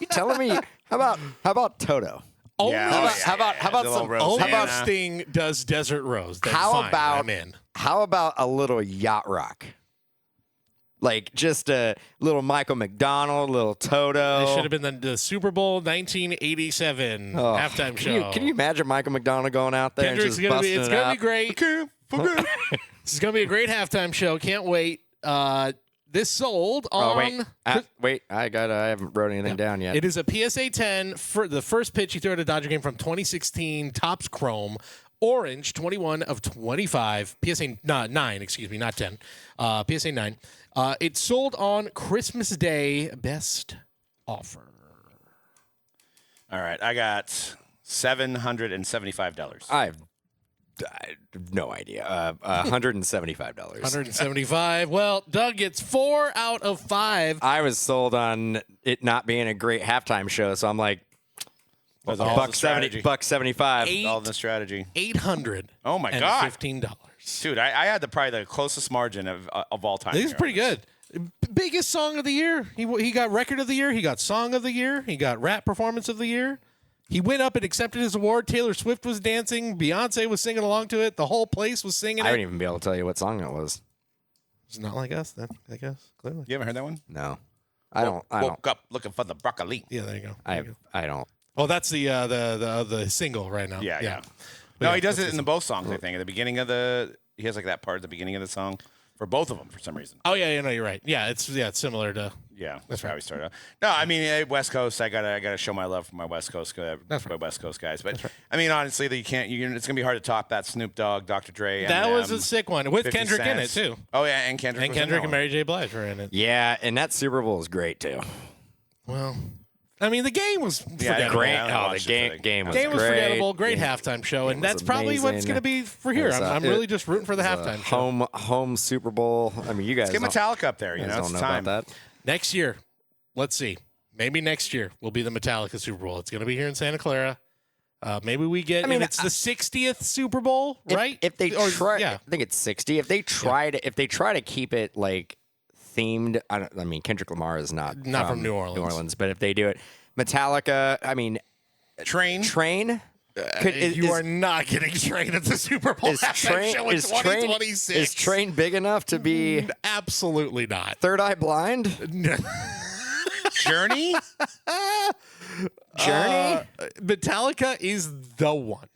You telling me? How about Toto? Only How about Sting does Desert Rose? Then How fine, about I'm in. How about a little yacht rock? Like just a little Michael McDonald, little Toto. It should have been the Super Bowl 1987 halftime show. Can you imagine Michael McDonald going out there Kendrick's and just busting it's it gonna out? be great. This is gonna be a great halftime show. Can't wait. This sold on. Wait, I haven't wrote anything down yet. It is a PSA 10 for the first pitch he threw at a Dodger game from 2016. Topps Chrome, orange, 21 of 25. PSA 9, excuse me, not 10. PSA 9. It sold on Christmas Day. Best offer. All right, I got $775. I have no idea. $175. 175. Well, Doug gets 4 out of 5. I was sold on it not being a great halftime show, so I'm like, That's all the strategy. $1.75. All the strategy. $800. Oh my God. $15. Dude, I had probably the closest margin of all time. This is pretty good. Biggest song of the year. He got record of the year. He got song of the year. He got rap performance of the year. He went up and accepted his award. Taylor Swift was dancing. Beyonce was singing along to it. The whole place was singing it. I wouldn't even be able to tell you what song it was. It's not like us, then, I guess, clearly. You haven't heard that one? No. I don't. Woke up looking for the broccoli. Yeah, there you go. I don't. Oh, that's the single right now. Yeah. But No, yeah, he does that's it in the both songs, I think. At the beginning of he has like that part at the beginning of the song for both of them for some reason. Oh, yeah, no, you're right. Yeah, it's similar to. Yeah, that's how we started out. No, I mean West Coast. I gotta show my love for my West Coast, my West Coast guys. But I mean, honestly, that you can't. It's gonna be hard to top that Snoop Dogg, Dr. Dre. That Eminem, was a sick one with 50 Kendrick in it Cent. too. Oh yeah, and Kendrick. And Kendrick and Mary J. Blige were in it. Yeah, and that Super Bowl is great too. Well, I mean, the game was forgettable. Great. I Oh, watched the it game was Game was great. forgettable. Great halftime show, and was that's probably what it's amazing. going to be for here. I'm really just rooting for the halftime show. Home Super Bowl. I mean, you guys Let's get Metallica up there. guys It's don't know time. about that. Next year, let's see. Maybe next year will be the Metallica Super Bowl. It's going to be here in Santa Clara. Maybe we get. I mean, it's the 60th Super Bowl, right? If they try, yeah. I think it's 60. If they try to keep it like themed, I mean, Kendrick Lamar is not from New Orleans. But if they do it, Metallica, I mean, Train. You are not getting Train at the Super Bowl halftime show in 2026. Is Train big enough to be Absolutely not. Third Eye Blind? Journey. Metallica is the one.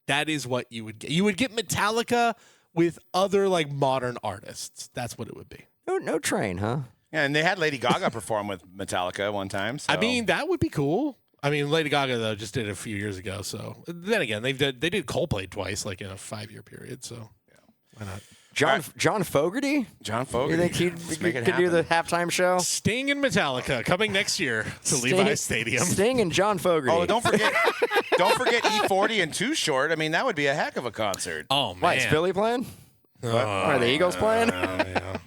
That is what you would get. You would get Metallica with other like modern artists. That's what it would be. No Train, huh? Yeah, and they had Lady Gaga perform with Metallica one time. So. I mean, that would be cool. I mean, Lady Gaga though just did it a few years ago. So then again, they did Coldplay twice, like in a 5-year period. So why not? John Fogerty? John Fogerty. You think he could do the halftime show? Sting and Metallica coming next year to Levi's Stadium. Sting and John Fogerty. Oh, don't forget E40 and Too Short. I mean, that would be a heck of a concert. Oh man, Why, is Philly playing? Are the Eagles playing? Yeah.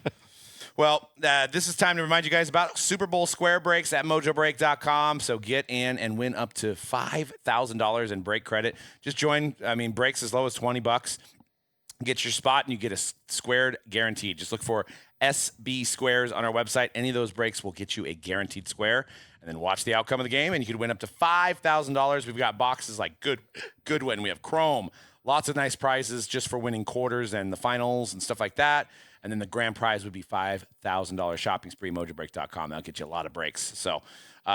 Well, this is time to remind you guys about Super Bowl Square Breaks at Mojobreak.com. So get in and win up to $5,000 in break credit. Just join. I mean, breaks as low as $20. Get your spot and you get a squared guaranteed. Just look for SB Squares on our website. Any of those breaks will get you a guaranteed square. And then watch the outcome of the game, and you could win up to $5,000. We've got boxes like Goodwin. We have Chrome. Lots of nice prizes just for winning quarters and the finals and stuff like that. And then the grand prize would be $5,000 shopping spree, Mojobreak.com. That'll get you a lot of breaks. So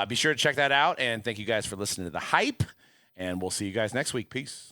be sure to check that out. And thank you guys for listening to The Hype. And we'll see you guys next week. Peace.